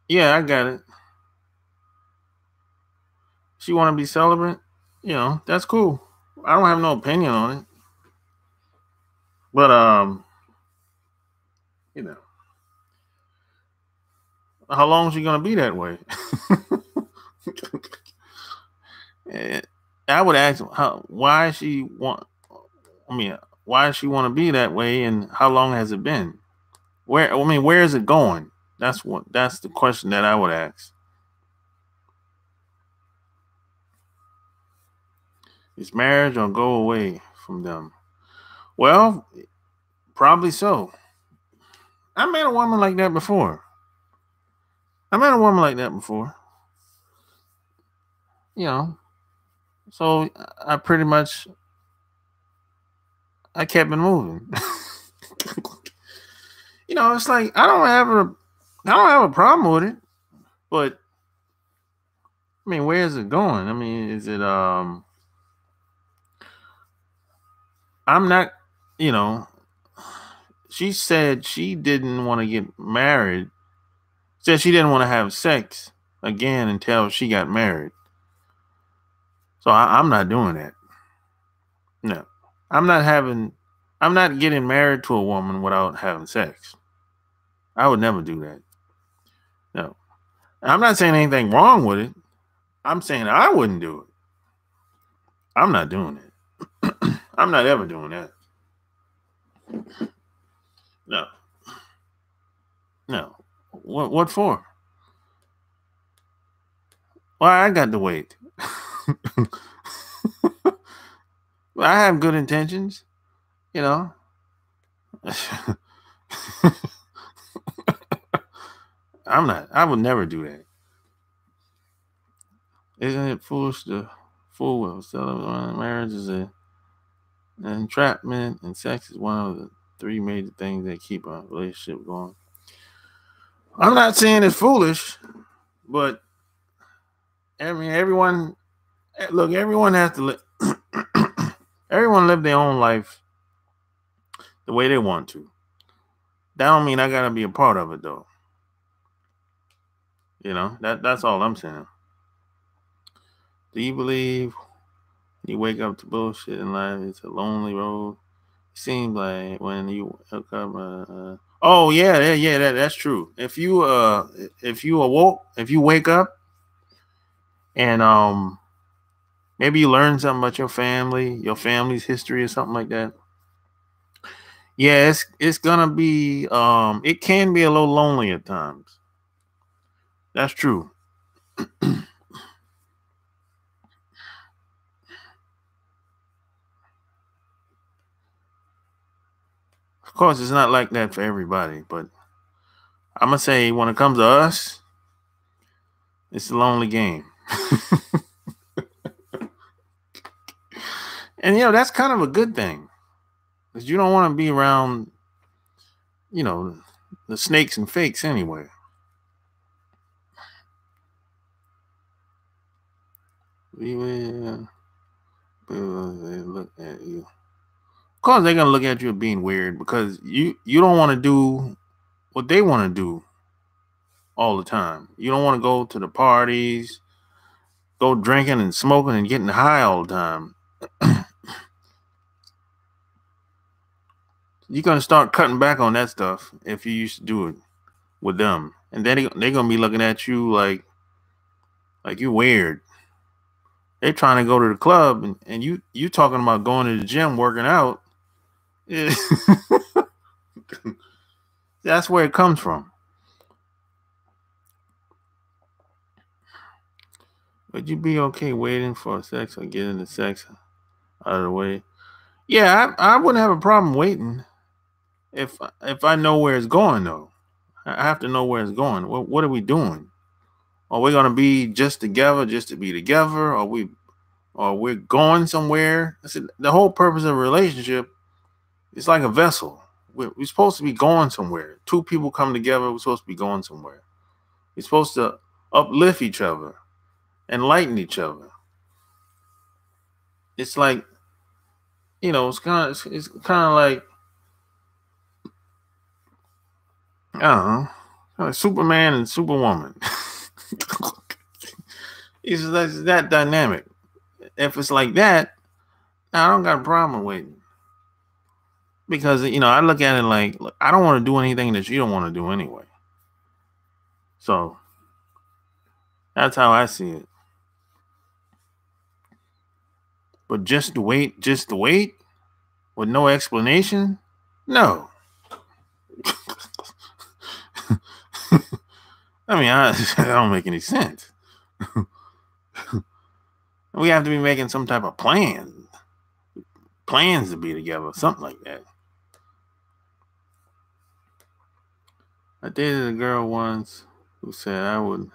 Yeah, I got it. She want to be celibate, that's cool. I don't have no opinion on it. But you know, how long is she gonna be that way? Eh, I would ask how why she want. I mean, why does she want to be that way, and how long has it been? Where is it going? That's the question that I would ask. Is marriage or go away from them? Well, probably so. I met a woman like that before. I met a woman like that before. You know, so I pretty much I kept it moving. It's like I don't have a problem with it, but I mean, where is it going? I mean, is it I'm not, you know, she said she didn't want to get married. Said she didn't want to have sex again until she got married. So I'm not doing that. No. I'm not having I'm not getting married to a woman without having sex. I would never do that. No. I'm not saying anything wrong with it. I'm saying I wouldn't do it. I'm not doing it. I'm not ever doing that. No. No. What for? Why I got to wait? I have good intentions, you know. I would never do that. Isn't it foolish to fool with celebrate marriage is an entrapment and sex is one of the three major things that keep a relationship going. I'm not saying it's foolish, but I mean everyone has to live everyone live their own life the way they want to. That don't mean I gotta be a part of it though. That's all I'm saying. Do you believe you wake up to bullshit in life? It's a lonely road. It seems like when you wake up. Oh yeah. That's true. If you wake up and maybe you learn something about your family's history or something like that. Yeah, it's gonna be it can be a little lonely at times. That's true. Of course, it's not like that for everybody, but I'm gonna say when it comes to us, it's a lonely game. And that's kind of a good thing because you don't want to be around, you know, the snakes and fakes anyway. We will look at you. Of course, they're gonna look at you as being weird because you don't want to do what they want to do all the time. You don't want to go to the parties, go drinking and smoking and getting high all the time. You're gonna start cutting back on that stuff if you used to do it with them, and then they're gonna be looking at you like you're weird. They trying to go to the club, and you talking about going to the gym, working out. Yeah. That's where it comes from. Would you be okay waiting for sex or getting the sex out of the way? Yeah, I wouldn't have a problem waiting if I know where it's going though. I have to know where it's going. What are we doing? Are we gonna be just together just to be together? Or we're going somewhere? I said the whole purpose of a relationship is like a vessel. We're supposed to be going somewhere. Two people come together. We're supposed to be going somewhere. We're supposed to uplift each other, enlighten each other. It's like, it's kind of like, I don't know, like Superman and Superwoman. It's that dynamic. If it's like that, I don't got a problem waiting. Because, I look at it like, look, I don't want to do anything that you don't want to do anyway. So that's how I see it. But just to wait with no explanation? No. I mean, that don't make any sense. We have to be making some type of plans to be together, something like that. I dated a girl once who said I would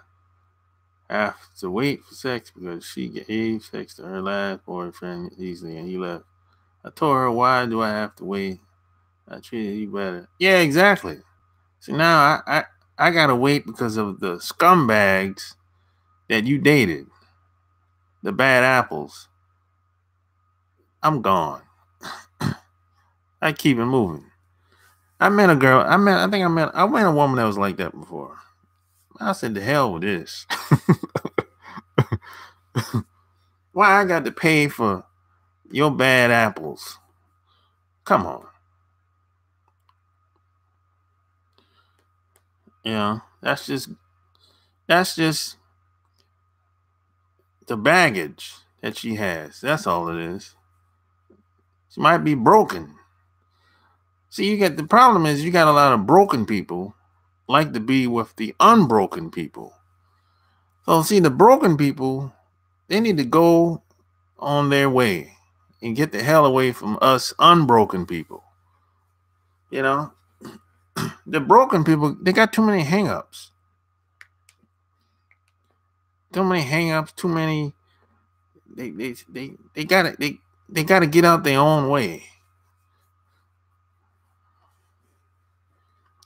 have to wait for sex because she gave sex to her last boyfriend easily and he left. I told her, why do I have to wait? I treated you better. Yeah, exactly. So now I gotta wait because of the scumbags that you dated, the bad apples. I'm gone. I keep it moving. I met a girl. I met a woman that was like that before. I said, the hell with this. Why I got to pay for your bad apples? Come on. That's just the baggage that she has. That's all it is. She might be broken. See, the problem is you got a lot of broken people like to be with the unbroken people. So see, the broken people, they need to go on their way and get the hell away from us unbroken people. The broken people, they got too many hang-ups. Too many hang-ups, too many. They gotta get out their own way.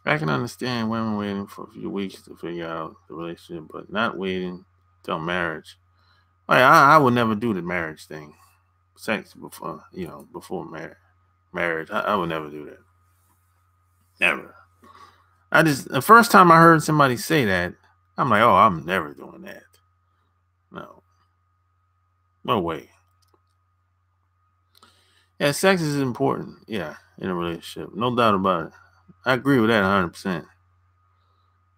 I can understand women waiting for a few weeks to figure out the relationship, but not waiting till marriage. Like I would never do the marriage thing. Sex before marriage. I would never do that. Never. The first time I heard somebody say that, I'm like, oh, I'm never doing that. No way. Yeah, sex is important. Yeah, in a relationship, no doubt about it. I agree with that 100%.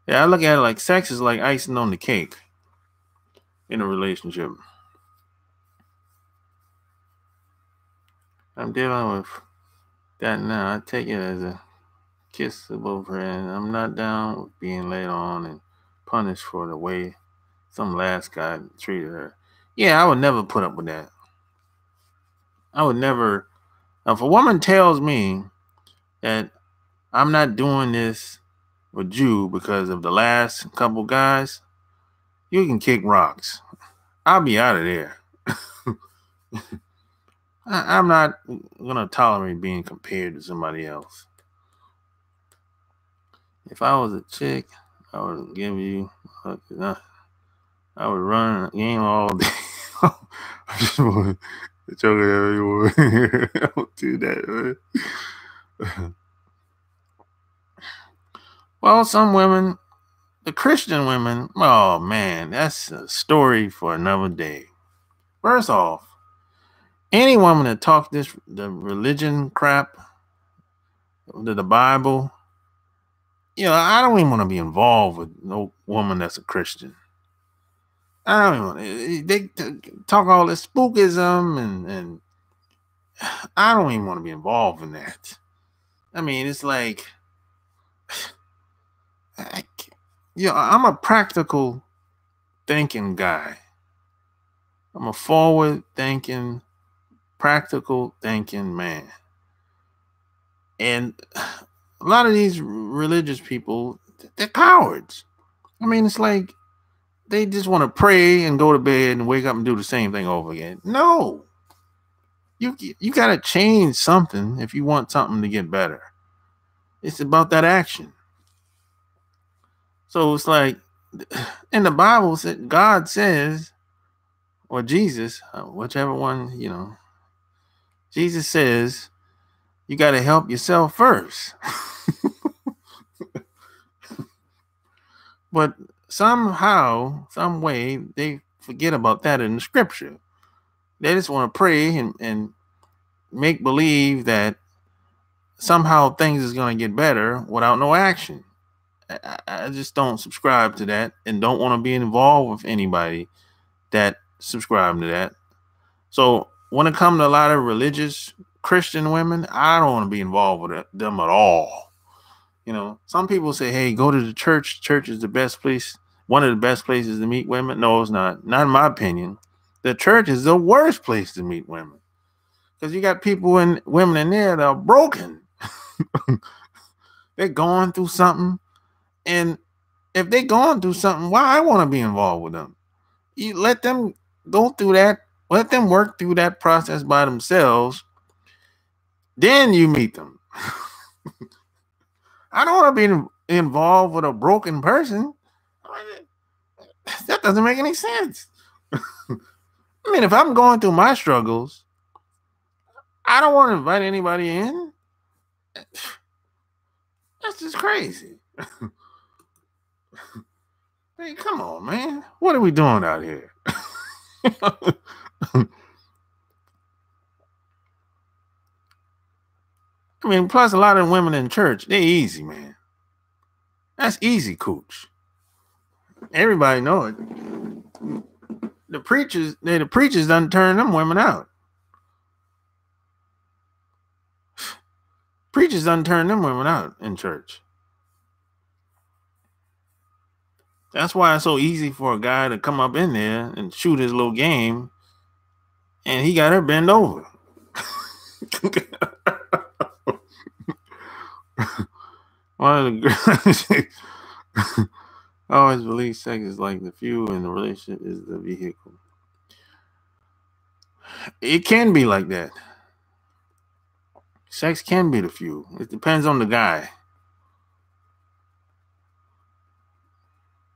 Yeah, I look at it like sex is like icing on the cake in a relationship. I'm dealing with that now. I take it as a kiss of both hands. I'm not down with being laid on and punished for the way some last guy treated her. Yeah, I would never put up with that. I would never. Now, if a woman tells me that I'm not doing this with you because of the last couple guys, you can kick rocks. I'll be out of there. I'm not gonna tolerate being compared to somebody else. If I was a chick, I would give you. I would run a game all day. I just want to choke everyone. I don't do that, man. Well, some women, the Christian women, oh man, that's a story for another day. First off, any woman that talks the religion crap, the Bible, I don't even want to be involved with no woman that's a Christian. I don't know. They talk all this spookism, and I don't even want to be involved in that. I mean, it's like, I, I'm a practical thinking guy. I'm a forward thinking, practical thinking man. And a lot of these religious people, they're cowards. I mean, it's like they just want to pray and go to bed and wake up and do the same thing over again. No, you got to change something if you want something to get better. It's about that action. So it's like in the Bible, God says, or Jesus, whichever one, Jesus says, you got to help yourself first. But somehow, some way, they forget about that in the scripture. They just want to pray and make believe that somehow things is going to get better without no action. I just don't subscribe to that and don't want to be involved with anybody that subscribe to that. So when it comes to a lot of religious Christian women, I don't want to be involved with them at all. Some people say, hey, go to the church. Church is the best place, one of the best places to meet women. No, it's not. Not in my opinion. The church is the worst place to meet women. Because you got women in there that are broken. They're going through something. And if they're going through something, why I want to be involved with them? You let them go through that. Let them work through that process by themselves. Then you meet them. I don't want to be involved with a broken person. That doesn't make any sense. I mean, if I'm going through my struggles, I don't want to invite anybody in. That's just crazy. Hey, come on, man. What are we doing out here? I mean, plus a lot of women in church, they easy, man. That's easy, cooch. Everybody know it. The preachers done turn them women out. Preachers done turn them women out in church. That's why it's so easy for a guy to come up in there and shoot his little game, and he got her bend over. One of the I always believe sex is like the fuel and the relationship is the vehicle. It can be like that. Sex can be the fuel. It depends on the guy.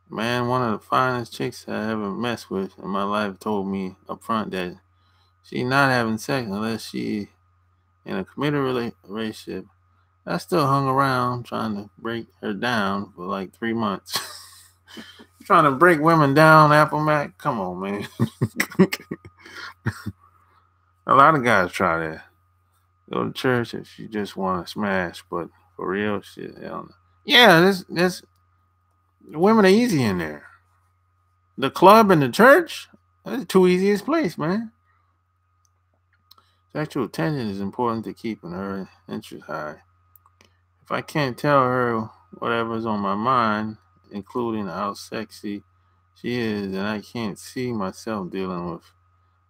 Man, one of the finest chicks I ever messed with in my life told me up front that she's not having sex unless she in a committed relationship. I still hung around trying to break her down for like 3 months. Trying to break women down, Apple Mac? Come on, man. A lot of guys try that. Go to church if you just want to smash, but for real shit, hell no. Yeah, this women are easy in there. The club and the church, that's the two easiest place, man. Sexual tension is important to keeping her interest high. If I can't tell her whatever's on my mind, including how sexy she is, then I can't see myself dealing with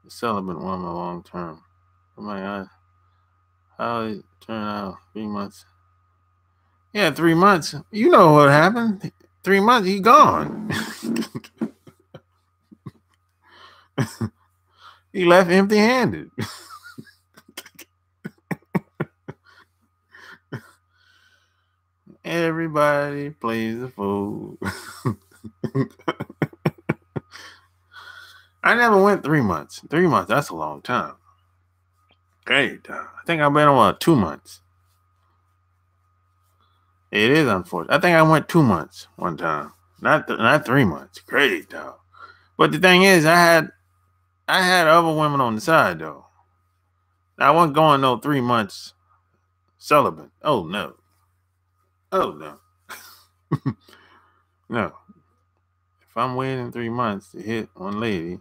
a celibate woman long term. Oh my God. How it turned out 3 months. Yeah, 3 months. You know what happened. 3 months, he gone. He left empty handed. Everybody plays the fool. I never went 3 months. 3 months, that's a long time. Great. I think I've been on 2 months. It is unfortunate. I think I went 2 months one time. Not 3 months. Great, dog. But the thing is, I had other women on the side though. I wasn't going no 3 months celibate. Oh no. Oh no. No. If I'm waiting 3 months to hit one lady,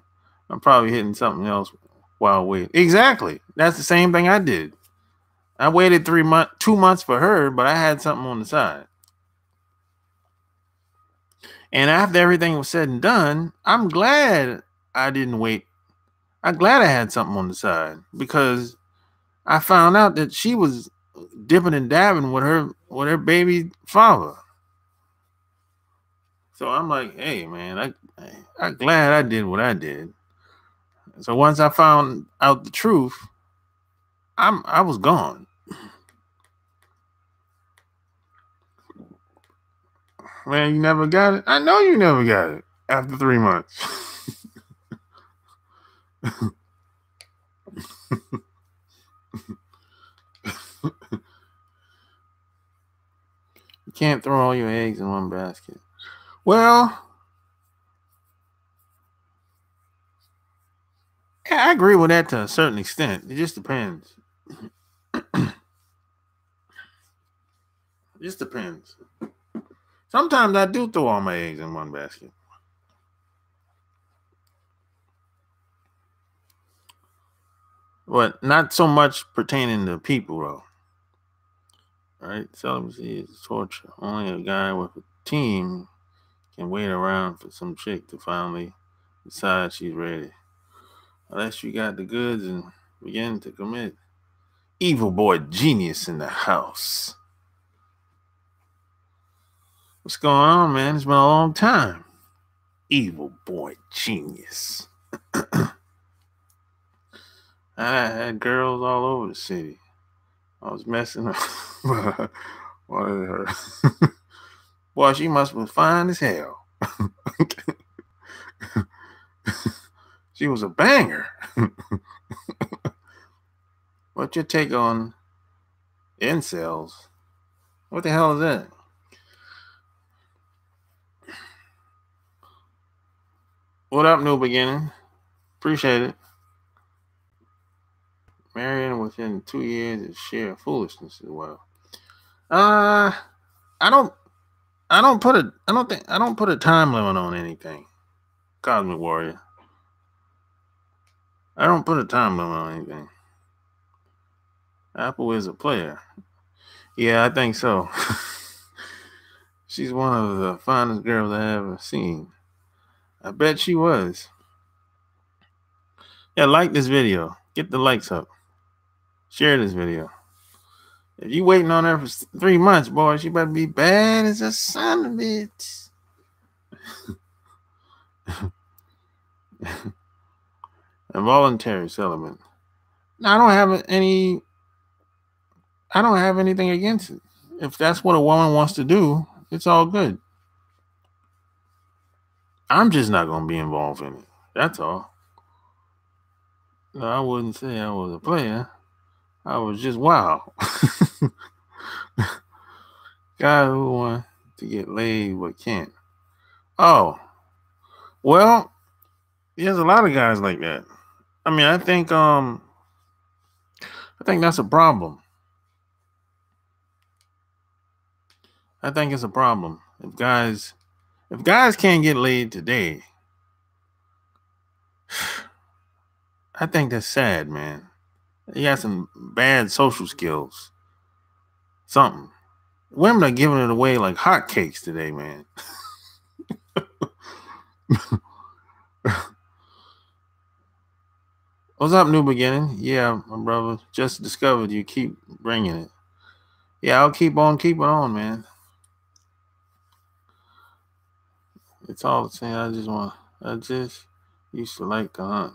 I'm probably hitting something else while waiting. Exactly. That's the same thing I did. I waited 2 months for her, but I had something on the side. And after everything was said and done, I'm glad I didn't wait. I'm glad I had something on the side because I found out that she was dipping and dabbing with her baby father. So I'm like, hey man, I'm glad I did what I did. So once I found out the truth, I was gone. Man, you never got it. I know you never got it after 3 months. You can't throw all your eggs in one basket. Well, I agree with that to a certain extent. It just depends. It just depends. Sometimes I do throw all my eggs in one basket. But not so much pertaining to people, though. Right? Celibacy is torture. Only a guy with a team can wait around for some chick to finally decide she's ready. Unless you got the goods and begin to commit. Evil boy genius in the house. What's going on, man? It's been a long time. Evil boy genius. I had girls all over the city. I was messing up. One of her. Boy, she must be fine as hell. She was a banger. What's your take on incels? What the hell is that? What up, New Beginning? Appreciate it. Marrying within 2 years is sheer foolishness as well. I don't put a time limit on anything. Cosmic Warrior. I don't put a time limit on anything. Apple is a player. Yeah, I think so. She's one of the finest girls I ever seen. I bet she was. Yeah, like this video. Get the likes up. Share this video. If you waiting on her for 3 months, boy, she better be bad as a son of a bitch. Involuntary celibate. Now, I don't have anything against it. If that's what a woman wants to do, it's all good. I'm just not going to be involved in it. That's all. No, I wouldn't say I was a player. I was just wow. Guy who wants to get laid but can't. Oh, well, there's a lot of guys like that. I mean, I think that's a problem. I think it's a problem. If guys can't get laid today, I think that's sad, man. You got some bad social skills. Something. Women are giving it away like hotcakes today, man. What's up, New Beginning? Yeah, my brother. Just discovered you keep bringing it. Yeah, I'll keep on keeping on, man. It's all the same. I just used to like to hunt.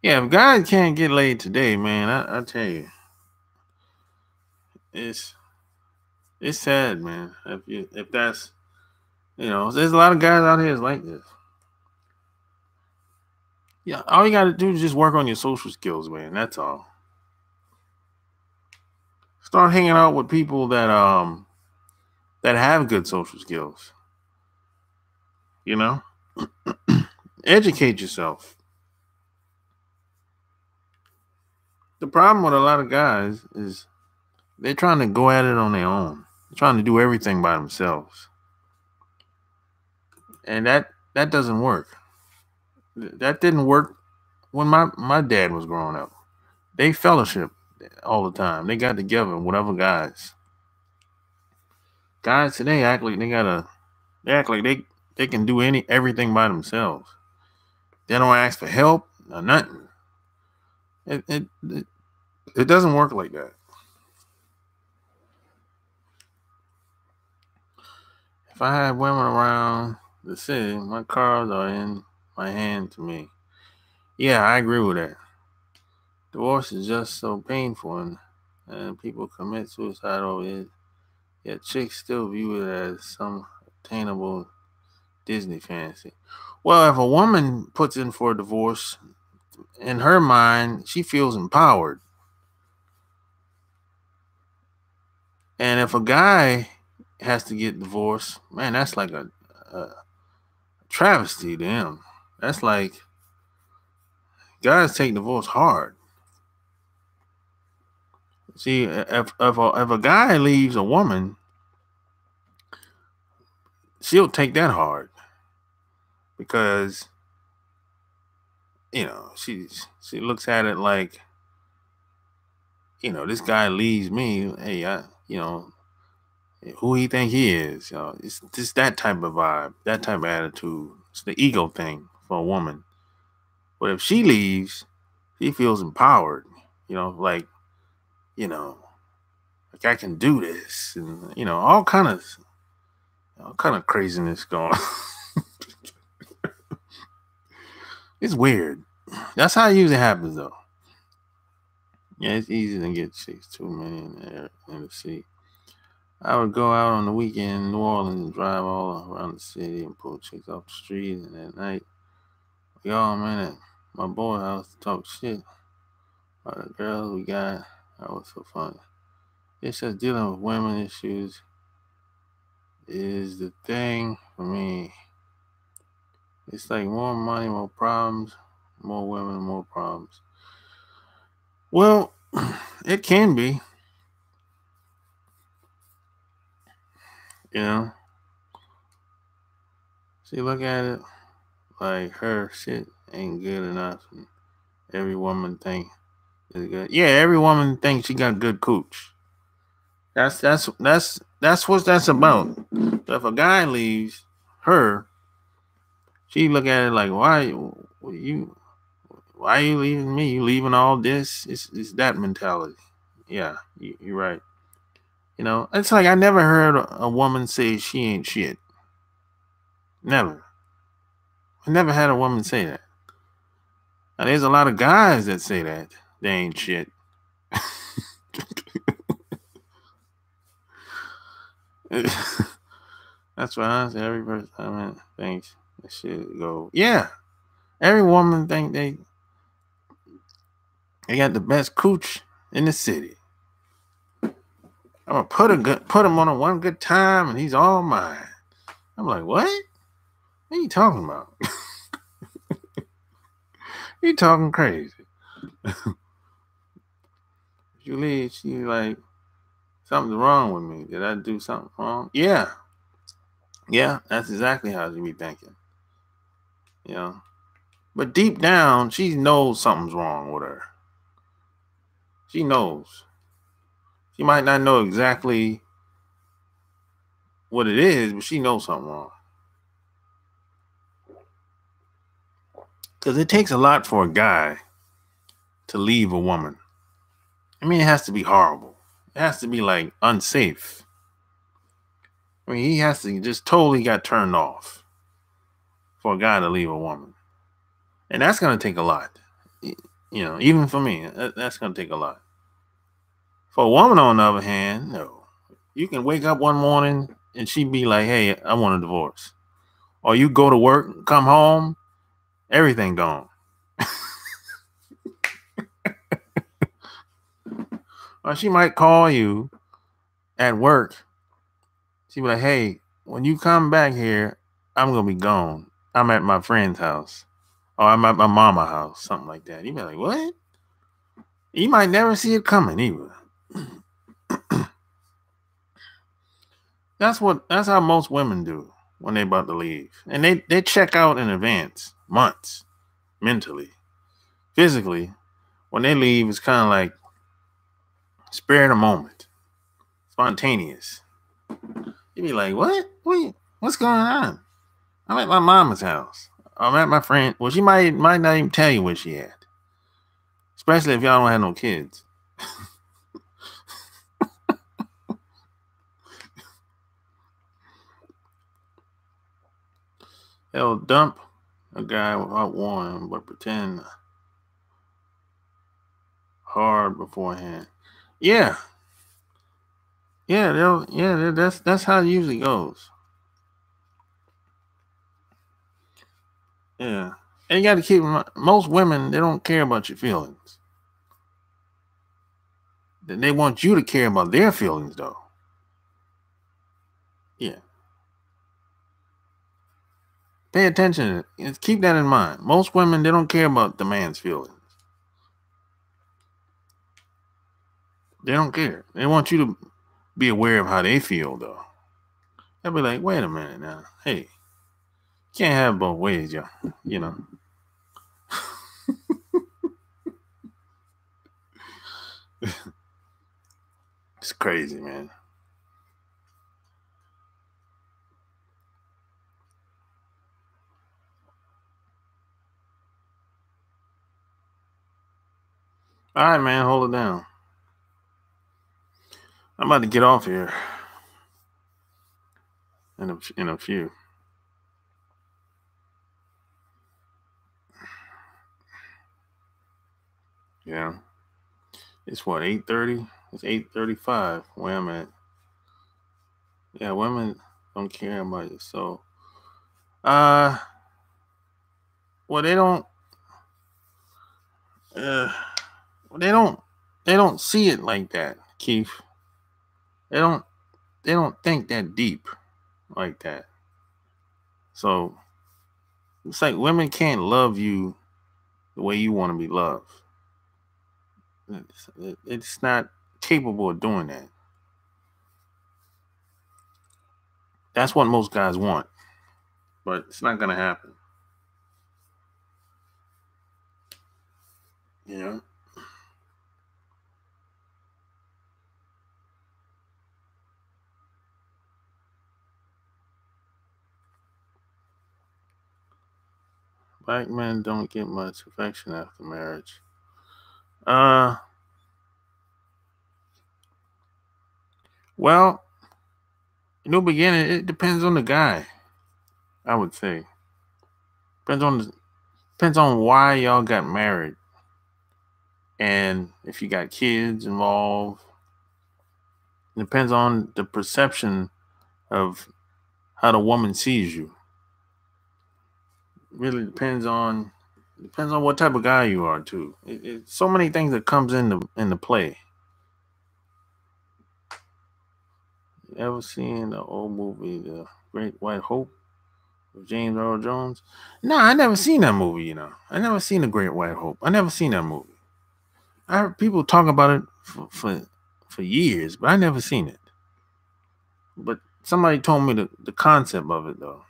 Yeah, if guys can't get laid today, man, I tell you, it's sad, man. If that's, there's a lot of guys out here that's like this. Yeah, all you got to do is just work on your social skills, man. That's all. Start hanging out with people that have good social skills. Educate yourself. The problem with a lot of guys is they're trying to go at it on their own. They're trying to do everything by themselves. And that doesn't work. That didn't work when my dad was growing up. They fellowship all the time. They got together with other guys. Guys today they act like they can do everything by themselves. They don't ask for help or nothing. It doesn't work like that. If I had women around the city, my cards are in my hand to me. Yeah, I agree with that. Divorce is just so painful, and people commit suicide over it. Yet chicks still view it as some attainable Disney fantasy. Well, if a woman puts in for a divorce, in her mind, she feels empowered. And if a guy has to get divorced, man, that's like a travesty to him. That's like guys take divorce hard. See, if a guy leaves a woman, she'll take that hard because she looks at it like, this guy leaves me. Hey, who he think he is? It's just that type of vibe, that type of attitude. It's the ego thing for a woman. But if she leaves, she feels empowered. Like, like I can do this, and all kind of craziness going. It's weird. That's how it usually happens, though. Yeah, it's easy to get chicks too many in the city. I would go out on the weekend in New Orleans and drive all around the city and pull chicks off the street. And at night, we all met at my boy house to talk shit about the girls we got. That was so funny. It's just dealing with women issues is the thing for me. It's like more money, more problems, more women, more problems. Well, it can be. See, look at it like her shit ain't good enough, and every woman think is good. Yeah, every woman thinks she got good cooch. That's what that's about. So if a guy leaves her, she look at it like, why are you leaving me? You leaving all this? It's that mentality. Yeah, you're right. It's like I never heard a woman say she ain't shit. Never. I never had a woman say that. Now, there's a lot of guys that say that they ain't shit. That's why I say every person thinks that shit go. Yeah, every woman think they got the best cooch in the city. I'm gonna put him on a one good time, and he's all mine. I'm like, what? What are you talking about? You talking crazy? You leave, she like, something's wrong with me. Did I do something wrong? Yeah, that's exactly how she be thinking. But deep down, she knows something's wrong with her. She knows. She might not know exactly what it is, but she knows something wrong. Because it takes a lot for a guy to leave a woman. I mean, it has to be horrible. It has to be like unsafe. I mean, he has to just totally got turned off for a guy to leave a woman. And that's going to take a lot. Even for me, that's going to take a lot. For a woman, on the other hand, no. You can wake up one morning and she be like, hey, I want a divorce. Or you go to work, come home, everything gone. Or she might call you at work. She be like, hey, when you come back here, I'm going to be gone. I'm at my friend's house. Or I'm at my mama's house. Something like that. You be like, what? You might never see it coming either. That's how most women do. when they about to leave. And they check out in advance, months, mentally. Physically, when they leave, it's kind of like spare the moment, spontaneous. You be like, what? What's going on? I'm at my mama's house. I'm at my friend. Well, she might not even tell you where she at. Especially if y'all don't have no kids. They'll dump a guy without warning, but pretend hard beforehand. Yeah, that's how it usually goes. Yeah, and you got to keep in mind, most women, they don't care about your feelings. They want you to care about their feelings, though. Yeah, pay attention. Keep that in mind. Most women, they don't care about the man's feelings. They don't care. They want you to be aware of how they feel, though. They'll be like, wait a minute now. Hey, can't have both ways, y'all. You know. It's crazy, man. All right, man, hold it down. I'm about to get off here in a few. Yeah, it's what 8:30. It's 8:35 where I'm at. Yeah, women don't care about you. So, uh, well, they don't. Uh, well, they don't see it like that, Keith. They don't. They don't think that deep like that. So it's like women can't love you the way you want to be loved. It's not capable of doing that. That's what most guys want, but it's not gonna happen. You know, black men don't get much affection after marriage. Uh, well, in the beginning, it depends on the guy. I would say depends on why y'all got married, and if you got kids involved. It depends on the perception of how the woman sees you. Really depends on what type of guy you are too. So many things that comes into play. You ever seen the old movie The Great White Hope with James Earl Jones? No, I never seen that movie. I never seen The Great White Hope. I never seen that movie. I heard people talk about it for years, but I never seen it. But somebody told me the concept of it though.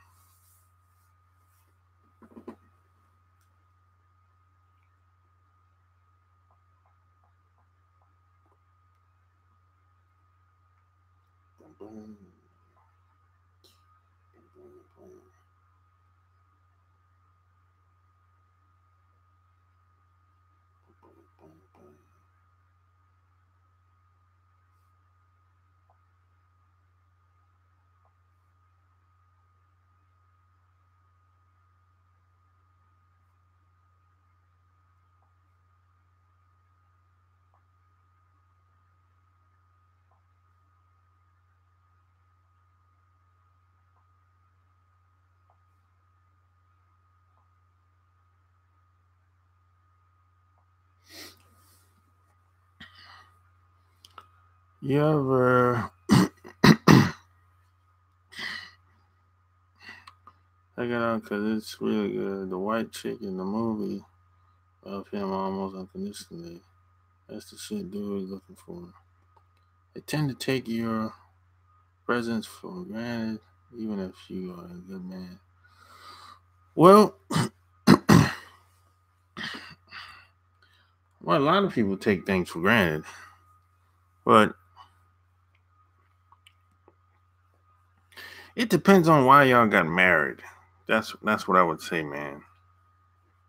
You ever check it out because it's really good. The white chick in the movie of him almost unconditionally. That's the shit dude is looking for. They tend to take your presence for granted. even if you are a good man. Well, a lot of people take things for granted, but it depends on why y'all got married. That's what I would say, man.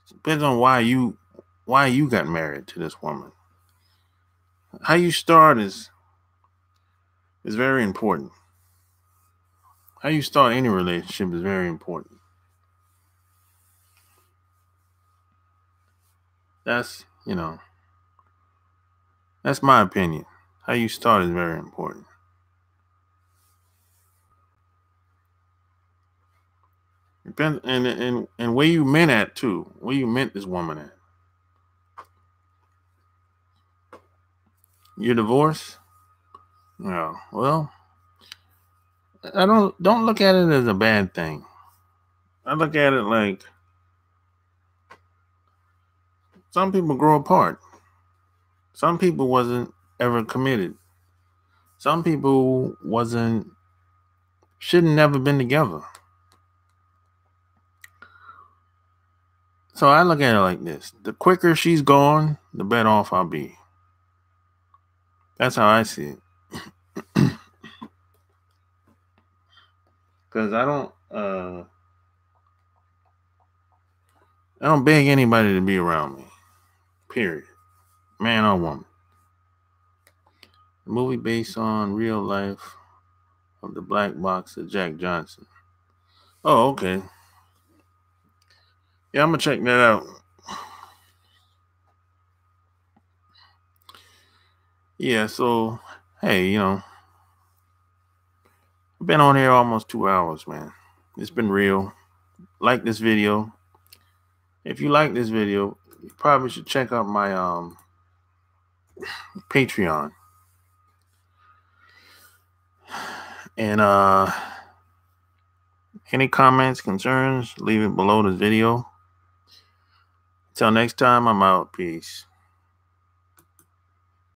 It depends on why you got married to this woman. How you start is very important. How you start any relationship is very important. That's that's my opinion. How you start is very important. Depends and where you met at too. Where you met this woman at. You're divorced? No. Well, I don't look at it as a bad thing. I look at it like some people grow apart. Some people wasn't ever committed. Some people shouldn't never been together. So I look at it like this. The quicker she's gone, the better off I'll be. That's how I see it. Because I don't beg anybody to be around me. Period. Man or woman. The movie based on real life of the black boxer Jack Johnson. Oh, okay. Yeah, I'm gonna check that out. Yeah, so hey, I've been on here almost 2 hours, man. It's been real. Like this video. If you like this video, you probably should check out my Patreon. And any comments, concerns, leave it below this video. Till next time, I'm out. Peace.